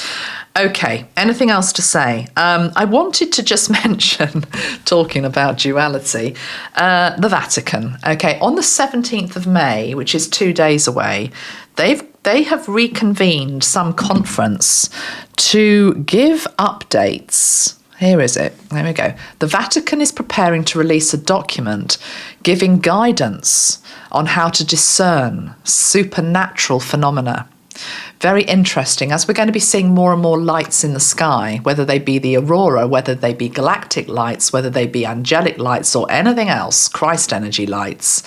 Okay, anything else to say? I wanted to just mention, talking about duality, the Vatican. Okay, on the 17th of May, which is 2 days away, they have reconvened some conference to give updates. Here is it. There we go. The Vatican is preparing to release a document giving guidance on how to discern supernatural phenomena. Very interesting, as we're going to be seeing more and more lights in the sky, whether they be the Aurora, whether they be galactic lights, whether they be angelic lights or anything else, Christ energy lights.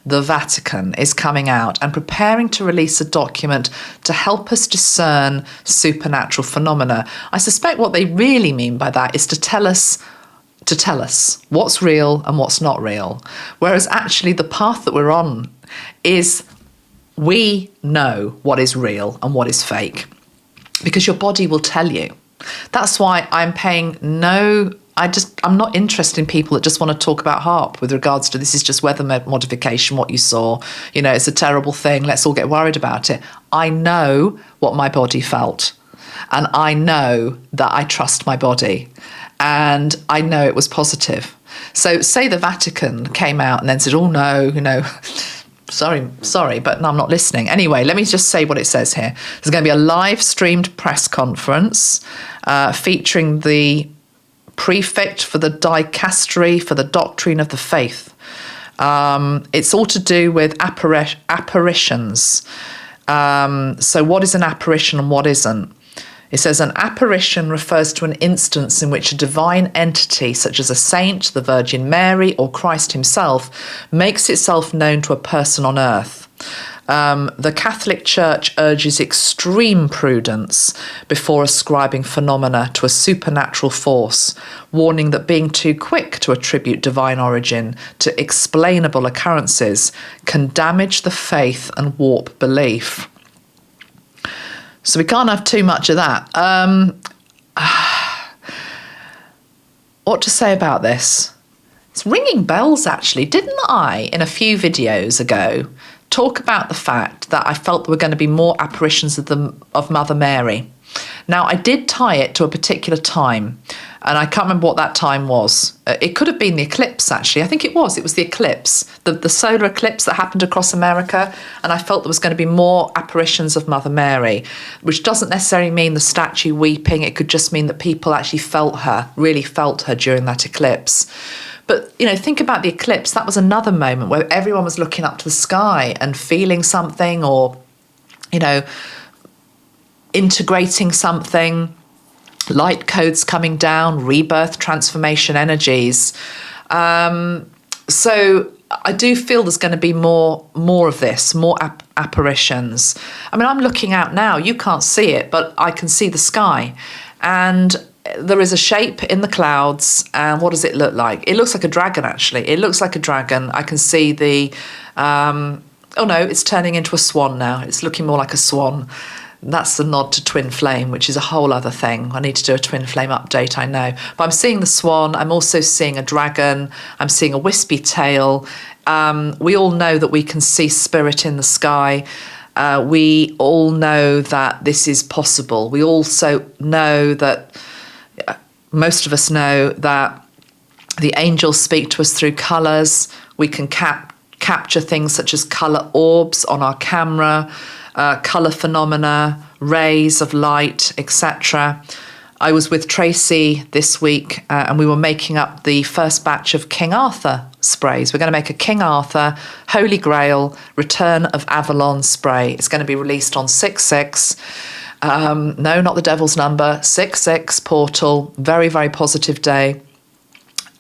The Vatican is coming out and preparing to release a document to help us discern supernatural phenomena. I suspect what they really mean by that is to tell us what's real and what's not real. Whereas actually the path that we're on is we know what is real and what is fake because your body will tell you. That's why I'm paying I'm not interested in people that just want to talk about Haarp with regards to this is just weather modification, what you saw. You know, it's a terrible thing. Let's all get worried about it. I know what my body felt. And I know that I trust my body. And I know it was positive. So say the Vatican came out and then said, oh no, you know, sorry, but no, I'm not listening. Anyway, let me just say what it says here. There's going to be a live streamed press conference featuring the prefect for the dicastery for the doctrine of the faith. It's all to do with apparitions. So what is an apparition and what isn't? It says an apparition refers to an instance in which a divine entity, such as a saint, the Virgin Mary, or Christ himself, makes itself known to a person on earth. The Catholic Church urges extreme prudence before ascribing phenomena to a supernatural force, warning that being too quick to attribute divine origin to explainable occurrences can damage the faith and warp belief. So we can't have too much of that. What to say about this? It's ringing bells, actually. Didn't I, in a few videos ago, talk about the fact that I felt there were going to be more apparitions of Mother Mary? Now, I did tie it to a particular time, and I can't remember what that time was. It could have been the eclipse, actually. I think it was. It was the eclipse, the solar eclipse that happened across America, and I felt there was going to be more apparitions of Mother Mary, which doesn't necessarily mean the statue weeping. It could just mean that people actually really felt her during that eclipse. But, you know, think about the eclipse. That was another moment where everyone was looking up to the sky and feeling something or, you know, integrating something, light codes coming down, rebirth, transformation energies. So I do feel there's going to be more of this, more apparitions. I mean, I'm looking out now. You can't see it, but I can see the sky. And there is a shape in the clouds, and what does it look like? It looks like a dragon, actually. It looks like a dragon. I can see the... oh, no, it's turning into a swan now. It's looking more like a swan. That's the nod to twin flame, which is a whole other thing. I need to do a twin flame update, I know. But I'm seeing the swan. I'm also seeing a dragon. I'm seeing a wispy tail. We all know that we can see spirit in the sky. We all know that this is possible. We also know that... most of us know that the angels speak to us through colours. We can capture things such as colour orbs on our camera, colour phenomena, rays of light, etc. I was with Tracy this week and we were making up the first batch of King Arthur sprays. We're going to make a King Arthur Holy Grail Return of Avalon spray. It's going to be released on 6/6. No, not the devil's number, 6/6 portal. Very, very positive day.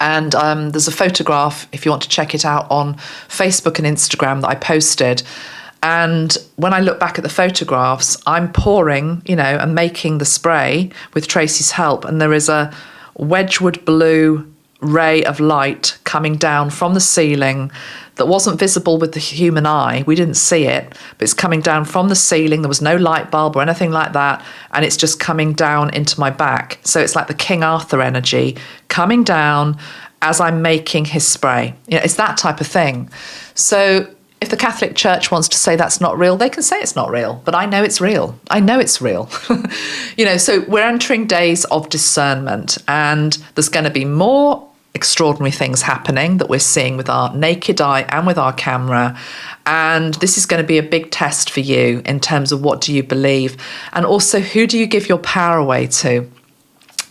And there's a photograph, if you want to check it out, on Facebook and Instagram that I posted. And when I look back at the photographs, I'm pouring, and making the spray with Tracy's help. And there is a Wedgwood blue ray of light coming down from the ceiling that wasn't visible with the human eye. We didn't see it, but it's coming down from the ceiling. There was no light bulb or anything like that. And it's just coming down into my back. So it's like the King Arthur energy coming down as I'm making his spray. It's that type of thing. So if the Catholic Church wants to say that's not real, they can say it's not real, but I know it's real. I know it's real. So we're entering days of discernment, and there's going to be more extraordinary things happening that we're seeing with our naked eye and with our camera. And this is going to be a big test for you in terms of what do you believe, and also who do you give your power away to.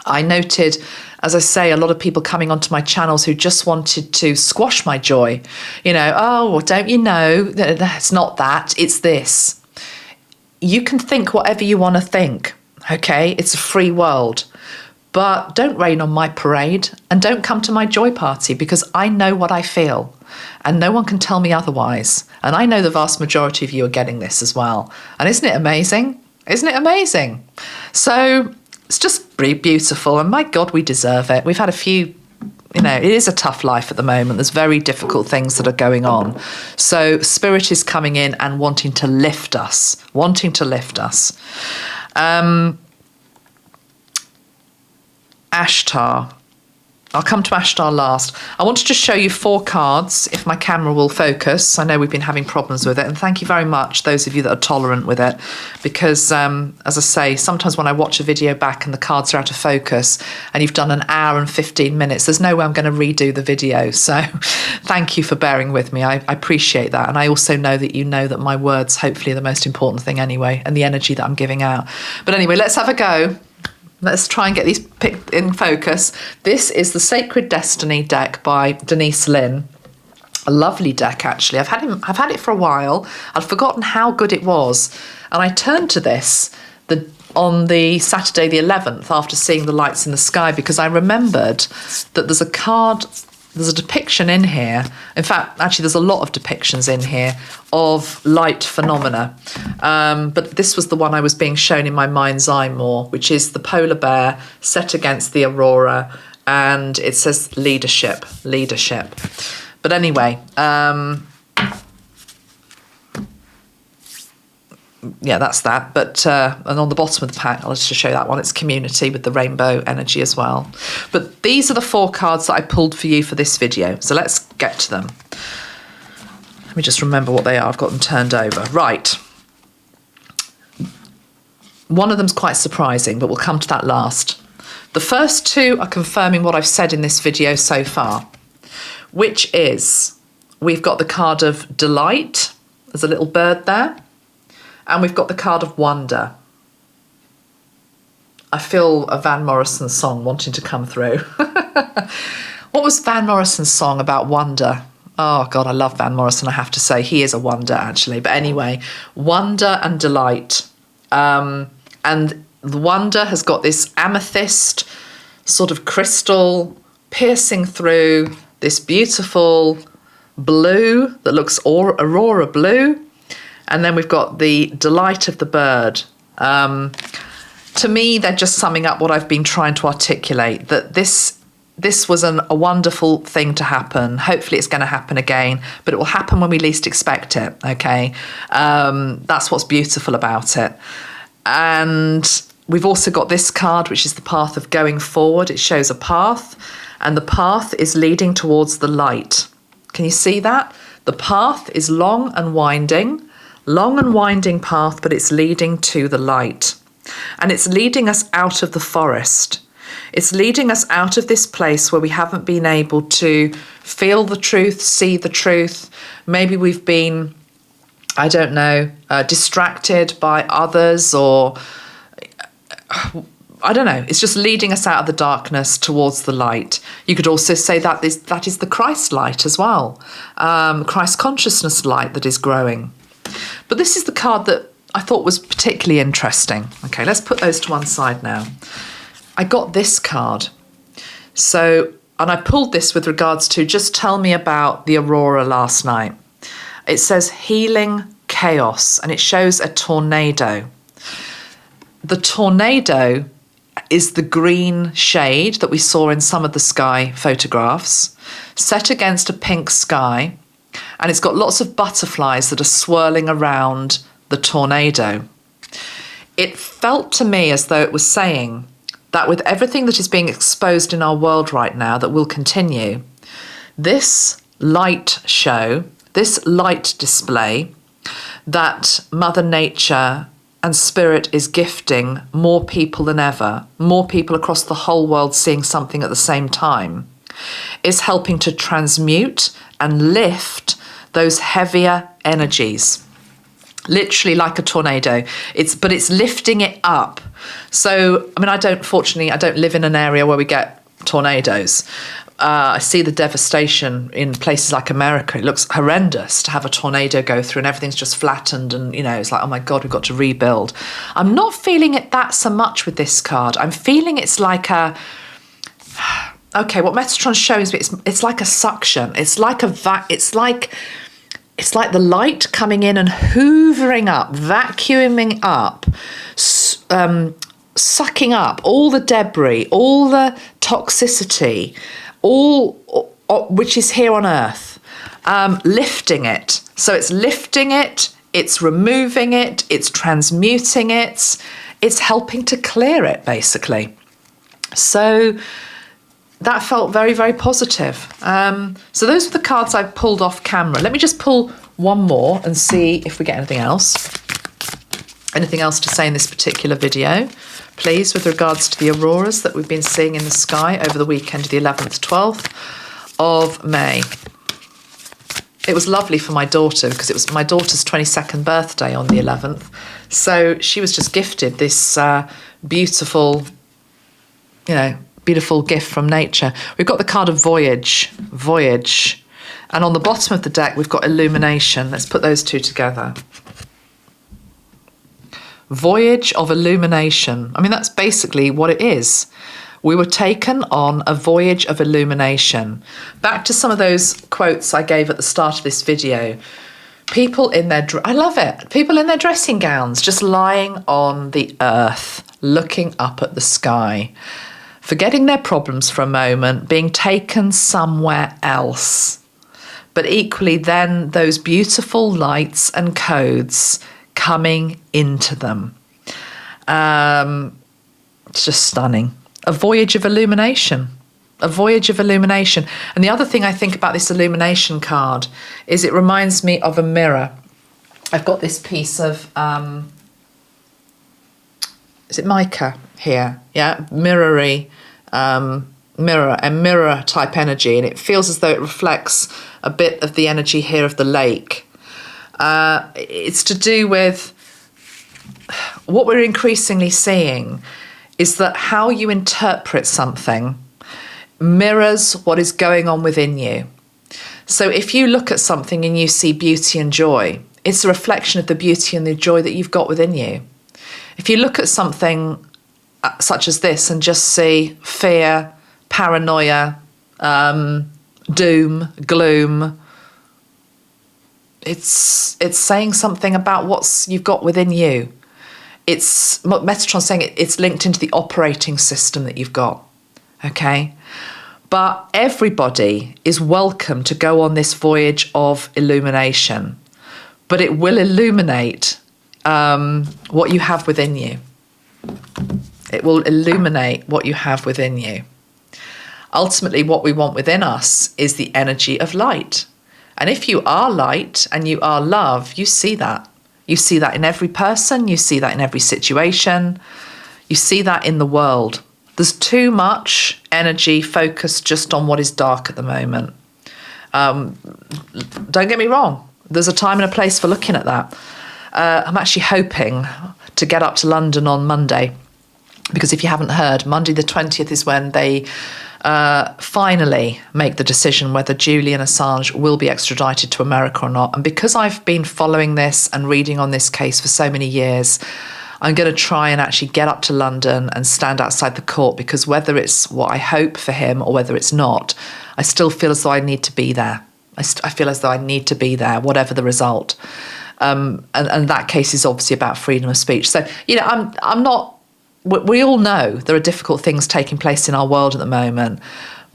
I noted, as I say, a lot of people coming onto my channels who just wanted to squash my joy. Oh, well, don't you know, it's not that, it's this. You can think whatever you want to think, okay? It's a free world. But don't rain on my parade, and don't come to my joy party, because I know what I feel and no one can tell me otherwise. And I know the vast majority of you are getting this as well. And isn't it amazing? Isn't it amazing? So it's just really beautiful, and my God, we deserve it. We've had a few, it is a tough life at the moment. There's very difficult things that are going on. So Spirit is coming in and wanting to lift us. Ashtar. I'll come to Ashtar last. I wanted to show you 4 cards, if my camera will focus. I know we've been having problems with it, and thank you very much, those of you that are tolerant with it, because, as I say, sometimes when I watch a video back and the cards are out of focus, and you've done an hour and 15 minutes, there's no way I'm going to redo the video. So thank you for bearing with me. I appreciate that, and I also know that you know that my words, hopefully, are the most important thing anyway, and the energy that I'm giving out. But anyway, let's have a go. Let's try and get these picked in focus. This is the Sacred Destiny deck by Denise Lynn. A lovely deck, actually. I've had it for a while. I'd forgotten how good it was. And I turned to this on the Saturday the 11th after seeing the lights in the sky, because I remembered that there's a depiction in here. In fact, actually, there's a lot of depictions in here of light phenomena. But this was the one I was being shown in my mind's eye more, which is the polar bear set against the Aurora. And it says leadership. But anyway, yeah, that's that. But and on the bottom of the pack, I'll just show you that one. It's community with the rainbow energy as well. But these are the 4 cards that I pulled for you for this video. So let's get to them. Let me just remember what they are. I've got them turned over. Right. One of them's quite surprising, but we'll come to that last. The first 2 are confirming what I've said in this video so far, which is we've got the card of delight. There's a little bird there. And we've got the card of wonder. I feel a Van Morrison song wanting to come through. What was Van Morrison's song about wonder? Oh, God, I love Van Morrison, I have to say. He is a wonder, actually. But anyway, wonder and delight. And the wonder has got this amethyst sort of crystal piercing through this beautiful blue that looks Aurora blue. And then we've got the delight of the bird. To me, they're just summing up what I've been trying to articulate, that this was a wonderful thing to happen. Hopefully it's going to happen again, but it will happen when we least expect it, okay? That's what's beautiful about it. And we've also got this card, which is the path of going forward. It shows a path, and the path is leading towards the light. Can you see that? The path is long and winding path, but it's leading to the light. And it's leading us out of the forest. It's leading us out of this place where we haven't been able to feel the truth, see the truth. Maybe we've been, I don't know, distracted by others, or I don't know, it's just leading us out of the darkness towards the light. You could also say that is the Christ light as well, Christ consciousness light that is growing. But this is the card that I thought was particularly interesting. Okay, let's put those to one side now. I got this card. So, and I pulled this with regards to just tell me about the Aurora last night. It says healing chaos, and it shows a tornado. The tornado is the green shade that we saw in some of the sky photographs, set against a pink sky, and it's got lots of butterflies that are swirling around the tornado. It felt to me as though it was saying that with everything that is being exposed in our world right now that will continue, this light show, this light display that Mother Nature and Spirit is gifting more people than ever, more people across the whole world seeing something at the same time, is helping to transmute and lift those heavier energies. Literally like a tornado. But it's lifting it up. So, I mean, I don't live in an area where we get tornadoes. I see the devastation in places like America. It looks horrendous to have a tornado go through and everything's just flattened and, it's like, oh my God, we've got to rebuild. I'm not feeling it that so much with this card. I'm feeling it's like what Mesotron's showing me, it's like a suction. It's like it's like the light coming in and hoovering up, vacuuming up, sucking up all the debris, all the toxicity, all which is here on Earth, lifting it. So it's lifting it, it's removing it, it's transmuting it, it's helping to clear it, basically. So that felt very, very positive. So those are the cards I pulled off camera. Let me just pull one more and see if we get anything else. Anything else to say in this particular video, please, with regards to the auroras that we've been seeing in the sky over the weekend of the 11th, 12th of May. It was lovely for my daughter because it was my daughter's 22nd birthday on the 11th. So she was just gifted this beautiful gift from nature. We've got the card of Voyage. And on the bottom of the deck, we've got Illumination. Let's put those two together. Voyage of Illumination. I mean, that's basically what it is. We were taken on a voyage of illumination. Back to some of those quotes I gave at the start of this video. People in their, I love it. People in their dressing gowns, just lying on the earth, looking up at the sky, forgetting their problems for a moment, being taken somewhere else. But equally then those beautiful lights and codes coming into them. It's just stunning. A voyage of illumination. A voyage of illumination. And the other thing I think about this illumination card is it reminds me of a mirror. I've got this piece of, is it mica here? Yeah, mirror type energy. And it feels as though it reflects a bit of the energy here of the lake. It's to do with what we're increasingly seeing is that how you interpret something mirrors what is going on within you. So if you look at something and you see beauty and joy, it's a reflection of the beauty and the joy that you've got within you. If you look at something such as this and just see fear, paranoia, doom, gloom, it's saying something about what you've got within you. It's what Mesotron's saying, it's linked into the operating system that you've got, okay? But everybody is welcome to go on this voyage of illumination, but it will illuminate what you have within you. It will illuminate what you have within you. Ultimately, what we want within us is the energy of light. And if you are light and you are love, you see that. You see that in every person. You see that in every situation. You see that in the world. There's too much energy focused just on what is dark at the moment. Don't get me wrong. There's a time and a place for looking at that. I'm actually hoping to get up to London on Monday Because if you haven't heard, Monday the 20th is when they finally make the decision whether Julian Assange will be extradited to America or not. And because I've been following this and reading on this case for so many years, I'm going to try and actually get up to London and stand outside the court, because whether it's what I hope for him or whether it's not, I still feel as though I need to be there. I feel as though I need to be there, whatever the result. And that case is obviously about freedom of speech. So, you know, I'm not... We all know there are difficult things taking place in our world at the moment.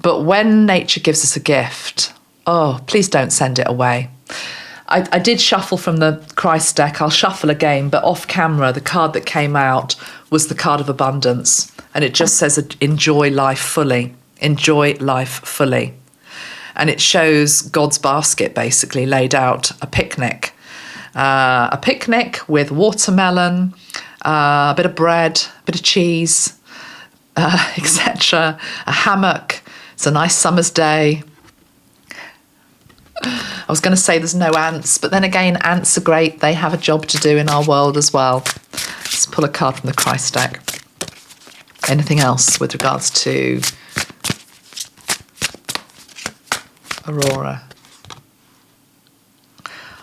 But when nature gives us a gift, oh, please don't send it away. I did shuffle from the Christ deck. I'll shuffle again, but off camera, the card that came out was the card of abundance. And it just says, enjoy life fully. Enjoy life fully. And it shows God's basket basically laid out, a picnic. A picnic with watermelon, a bit of bread, a bit of cheese, etc. A hammock. It's a nice summer's day. I was going to say there's no ants, but then again, ants are great. They have a job to do in our world as well. Let's pull a card from the Christ deck. Anything else with regards to Aurora?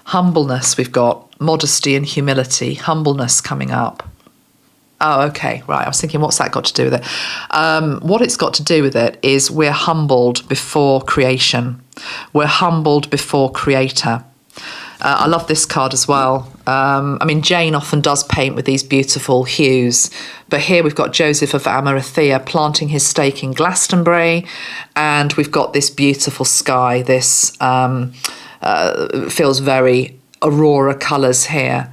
Humbleness, we've got modesty and humility. Humbleness coming up. Oh, okay, right. I was thinking, what's that got to do with it? What it's got to do with it is we're humbled before creation. We're humbled before Creator. I love this card as well. I mean, Jane often does paint with these beautiful hues, but here we've got Joseph of Arimathea planting his stake in Glastonbury, and we've got this beautiful sky. This feels very Aurora colours here.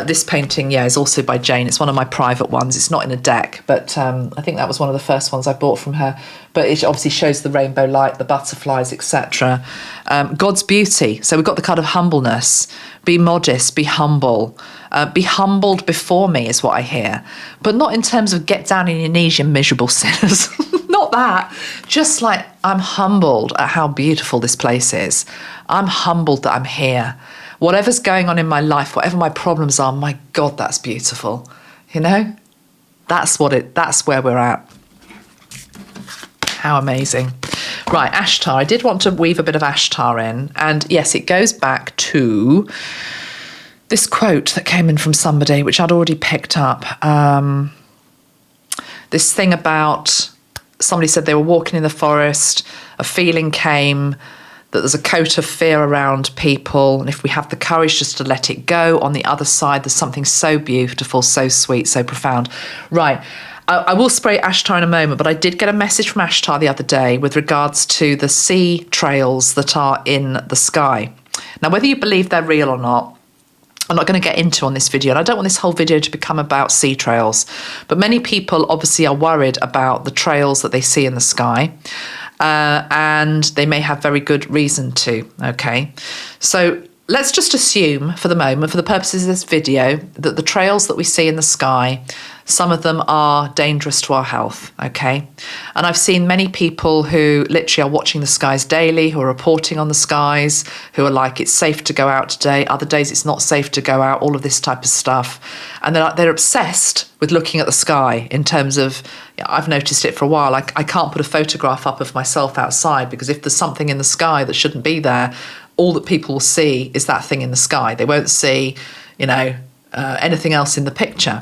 This painting, yeah, is also by Jane. It's one of my private ones. It's not in a deck, but I think that was one of the first ones I bought from her. But it obviously shows the rainbow light, the butterflies, etc. God's beauty. So we've got the card of humbleness. Be modest, be humble. Be humbled before me is what I hear. But not in terms of get down on your knees, you miserable sinners. Not that. Just like I'm humbled at how beautiful this place is. I'm humbled that I'm here. Whatever's going on in my life, whatever my problems are, my God, that's beautiful. You know? That's where we're at. How amazing. Right, Ashtar. I did want to weave a bit of Ashtar in. And yes, it goes back to this quote that came in from somebody, which I'd already picked up. This thing about somebody said they were walking in the forest, a feeling came that there's a coat of fear around people, and if we have the courage just to let it go, on the other side there's something so beautiful, so sweet, so profound. Right, I will spray Ashtar in a moment, but I did get a message from Ashtar the other day with regards to the sea trails that are in the sky. Now, whether you believe they're real or not, I'm not going to get into on this video, and I don't want this whole video to become about sea trails, but many people obviously are worried about the trails that they see in the sky. And they may have very good reason to, okay? So let's just assume for the moment, for the purposes of this video, that the trails that we see in the sky, some of them are dangerous to our health, okay? And I've seen many people who literally are watching the skies daily, who are reporting on the skies, who are like, it's safe to go out today, other days it's not safe to go out, all of this type of stuff. And they're obsessed with looking at the sky in terms of, I've noticed it for a while, I can't put a photograph up of myself outside because if there's something in the sky that shouldn't be there, all that people will see is that thing in the sky. They won't see, anything else in the picture.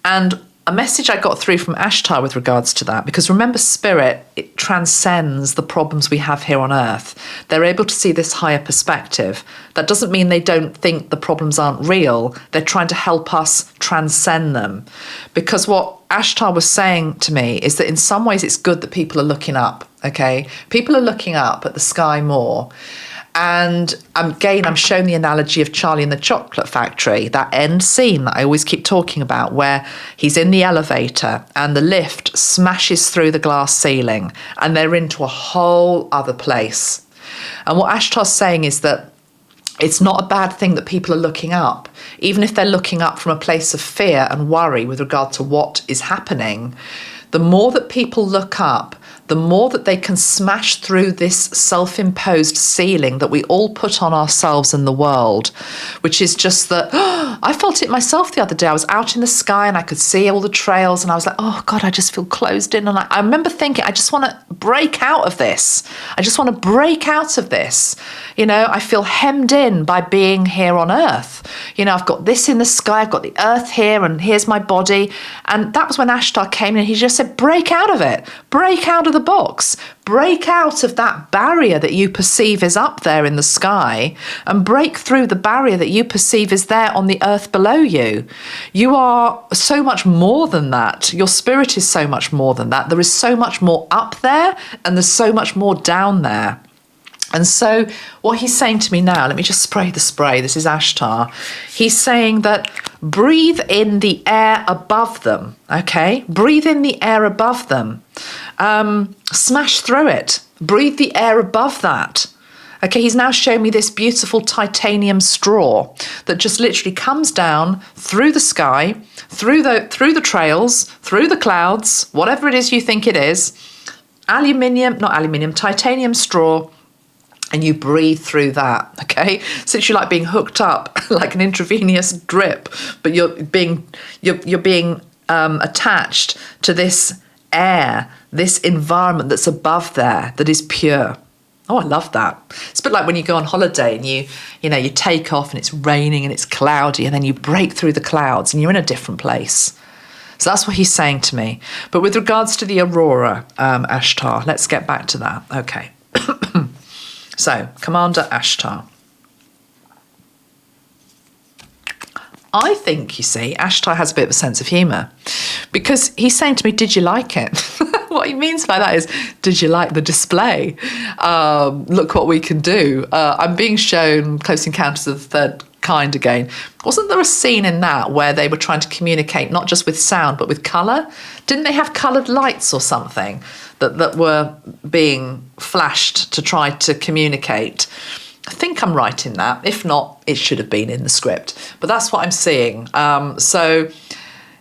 And a message I got through from Ashtar with regards to that, because remember, spirit, it transcends the problems we have here on earth. They're able to see this higher perspective. That doesn't mean they don't think the problems aren't real. They're trying to help us transcend them. Because what Ashtar was saying to me is that in some ways it's good that people are looking up, okay? People are looking up at the sky more. And again, I'm showing the analogy of Charlie and the Chocolate Factory, that end scene that I always keep talking about, where he's in the elevator and the lift smashes through the glass ceiling and they're into a whole other place. And what Ashtar's saying is that it's not a bad thing that people are looking up, even if they're looking up from a place of fear and worry with regard to what is happening. The more that people look up, the more that they can smash through this self-imposed ceiling that we all put on ourselves in the world, which is just that, I felt it myself the other day. I was out in the sky and I could see all the trails and I was like, oh God, I just feel closed in. And I remember thinking, I just want to break out of this. I just want to break out of this. You know, I feel hemmed in by being here on Earth. You know, I've got this in the sky, I've got the Earth here, and here's my body. And that was when Ashtar came in and he just said, break out of it. Break out of the box. Break out of that barrier that you perceive is up there in the sky and break through the barrier that you perceive is there on the earth below you. You are so much more than that. Your spirit is so much more than that. There is so much more up there and there's so much more down there. And so what he's saying to me now, let me just spray the spray. This is Ashtar. He's saying that breathe in the air above them, okay? Breathe in the air above them. Smash through it. Breathe the air above that. Okay, he's now showing me this beautiful titanium straw that just literally comes down through the sky, through the trails, through the clouds, whatever it is you think it is. Titanium straw. And you breathe through that, okay? So it's like being hooked up, like an intravenous drip, but you're being attached to this air, this environment that's above there, that is pure. Oh, I love that. It's a bit like when you go on holiday and you take off and it's raining and it's cloudy and then you break through the clouds and you're in a different place. So that's what he's saying to me. But with regards to the Aurora, Ashtar, let's get back to that. Okay. So, Commander Ashtar. I think, you see, Ashtar has a bit of a sense of humour because he's saying to me, did you like it? What he means by that is, did you like the display? Look what we can do. I'm being shown Close Encounters of the Third Kind again. Wasn't there a scene in that where they were trying to communicate not just with sound but with colour? Didn't they have coloured lights or something that were being flashed to try to communicate? I think I'm right in that. If not, it should have been in the script. But that's what I'm seeing. So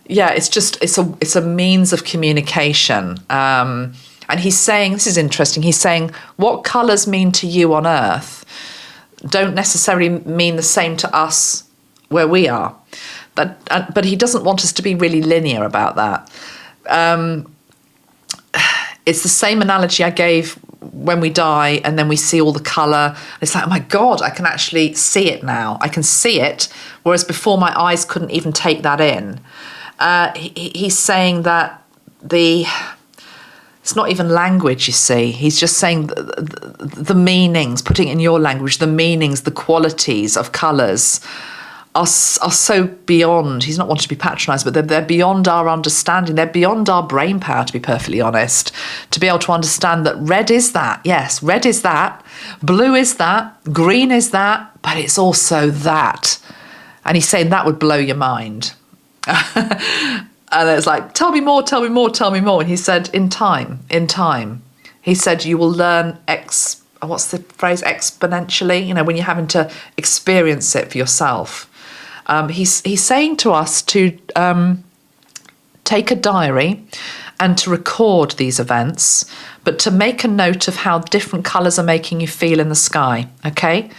yeah, it's a means of communication. And he's saying, this is interesting, he's saying what colours mean to you on Earth don't necessarily mean the same to us where we are. But he doesn't want us to be really linear about that. It's the same analogy I gave when we die and then we see all the colour. It's like, oh my God, I can actually see it now. I can see it, whereas before my eyes couldn't even take that in. He's saying that it's not even language, you see. He's just saying the meanings, putting it in your language, the meanings, the qualities of colours are so beyond. He's not wanting to be patronised, but they're beyond our understanding. They're beyond our brain power, to be perfectly honest, to be able to understand that red is that. Yes, red is that. Blue is that. Green is that. But it's also that. And he's saying that would blow your mind. And it's like, tell me more, tell me more, tell me more. And he said, in time. He said, you will learn what's the phrase, exponentially, when you're having to experience it for yourself. He's saying to us to take a diary and to record these events, but to make a note of how different colours are making you feel in the sky, okay?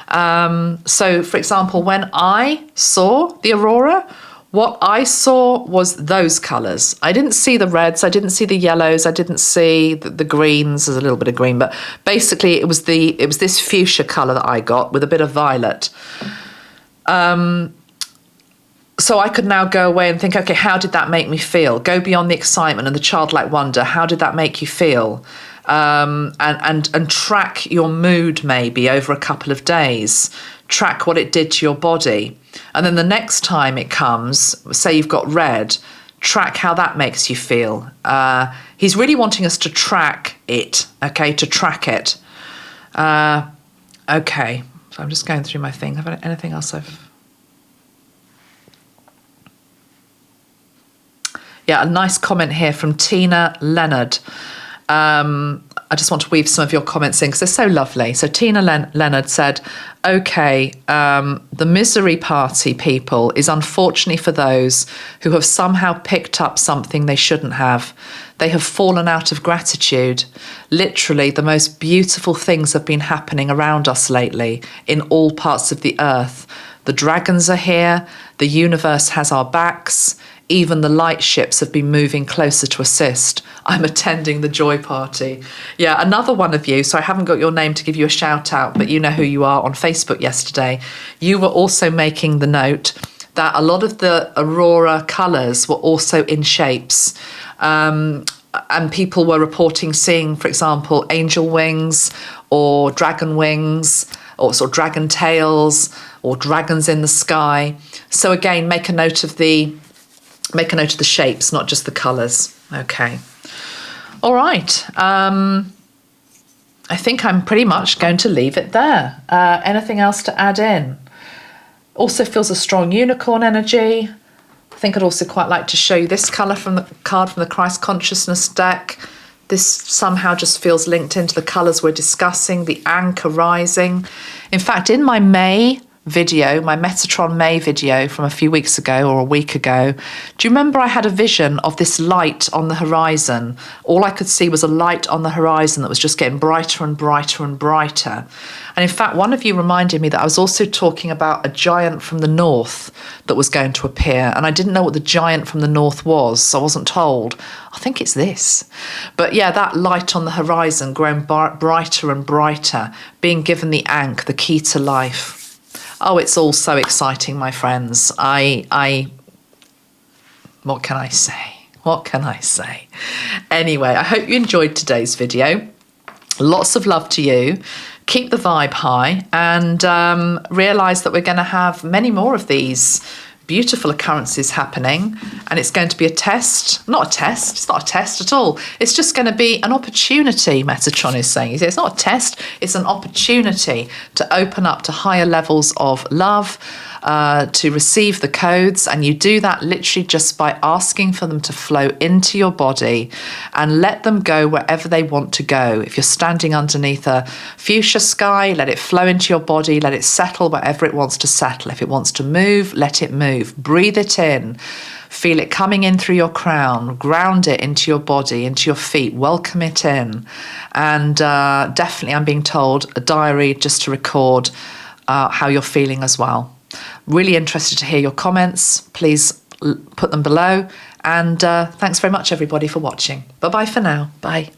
So, for example, when I saw the Aurora, what I saw was those colours. I didn't see the reds, I didn't see the yellows, I didn't see the greens. There's a little bit of green, but basically it was this fuchsia colour that I got with a bit of violet. So I could now go away and think, okay, how did that make me feel? Go beyond the excitement and the childlike wonder. How did that make you feel? And track your mood maybe over a couple of days. Track what it did to your body. And then the next time it comes, say you've got red, track how that makes you feel. He's really wanting us to track it, okay, to track it. Okay, so I'm just going through my thing. Have I anything else Yeah, a nice comment here from Tina Leonard. I just want to weave some of your comments in because they're so lovely. So Tina Leonard said, okay, the misery party people is unfortunately for those who have somehow picked up something they shouldn't have. They have fallen out of gratitude. Literally, the most beautiful things have been happening around us lately in all parts of the earth. The dragons are here. The universe has our backs. Even the light ships have been moving closer to assist. I'm attending the joy party. Yeah, another one of you, so I haven't got your name to give you a shout out, but you know who you are on Facebook yesterday. You were also making the note that a lot of the Aurora colours were also in shapes. And people were reporting seeing, for example, angel wings or dragon wings or sort of dragon tails or dragons in the sky. So again, make a note of the shapes, not just the colours. Okay. All right. I think I'm pretty much going to leave it there. Anything else to add in? Also feels a strong unicorn energy. I think I'd also quite like to show you this colour from the card from the Christ Consciousness deck. This somehow just feels linked into the colours we're discussing, the anchor rising. In fact, in my May video, my Mesotron May video from a few weeks ago or a week ago, do you remember I had a vision of this light on the horizon? All I could see was a light on the horizon that was just getting brighter and brighter and brighter. And in fact, one of you reminded me that I was also talking about a giant from the north that was going to appear. And I didn't know what the giant from the north was, so I wasn't told. I think it's this. But yeah, that light on the horizon growing brighter and brighter, being given the ankh, the key to life. Oh, it's all so exciting, my friends. What can I say? What can I say? Anyway, I hope you enjoyed today's video. Lots of love to you. Keep the vibe high and realise that we're going to have many more of these beautiful occurrences happening, and it's going to be a test. Not a test. It's not a test at all. It's just going to be an opportunity, Mesotron is saying. It's not a test. It's an opportunity to open up to higher levels of love, to receive the codes, and you do that literally just by asking for them to flow into your body and let them go wherever they want to go. If you're standing underneath a fuchsia sky, let it flow into your body, let it settle wherever it wants to settle. If it wants to move, let it move. Breathe it in. Feel it coming in through your crown. Ground it into your body, into your feet. Welcome it in. And definitely, I'm being told, a diary just to record how you're feeling as well. Really interested to hear your comments. Please put them below. And thanks very much, everybody, for watching. Bye-bye for now. Bye.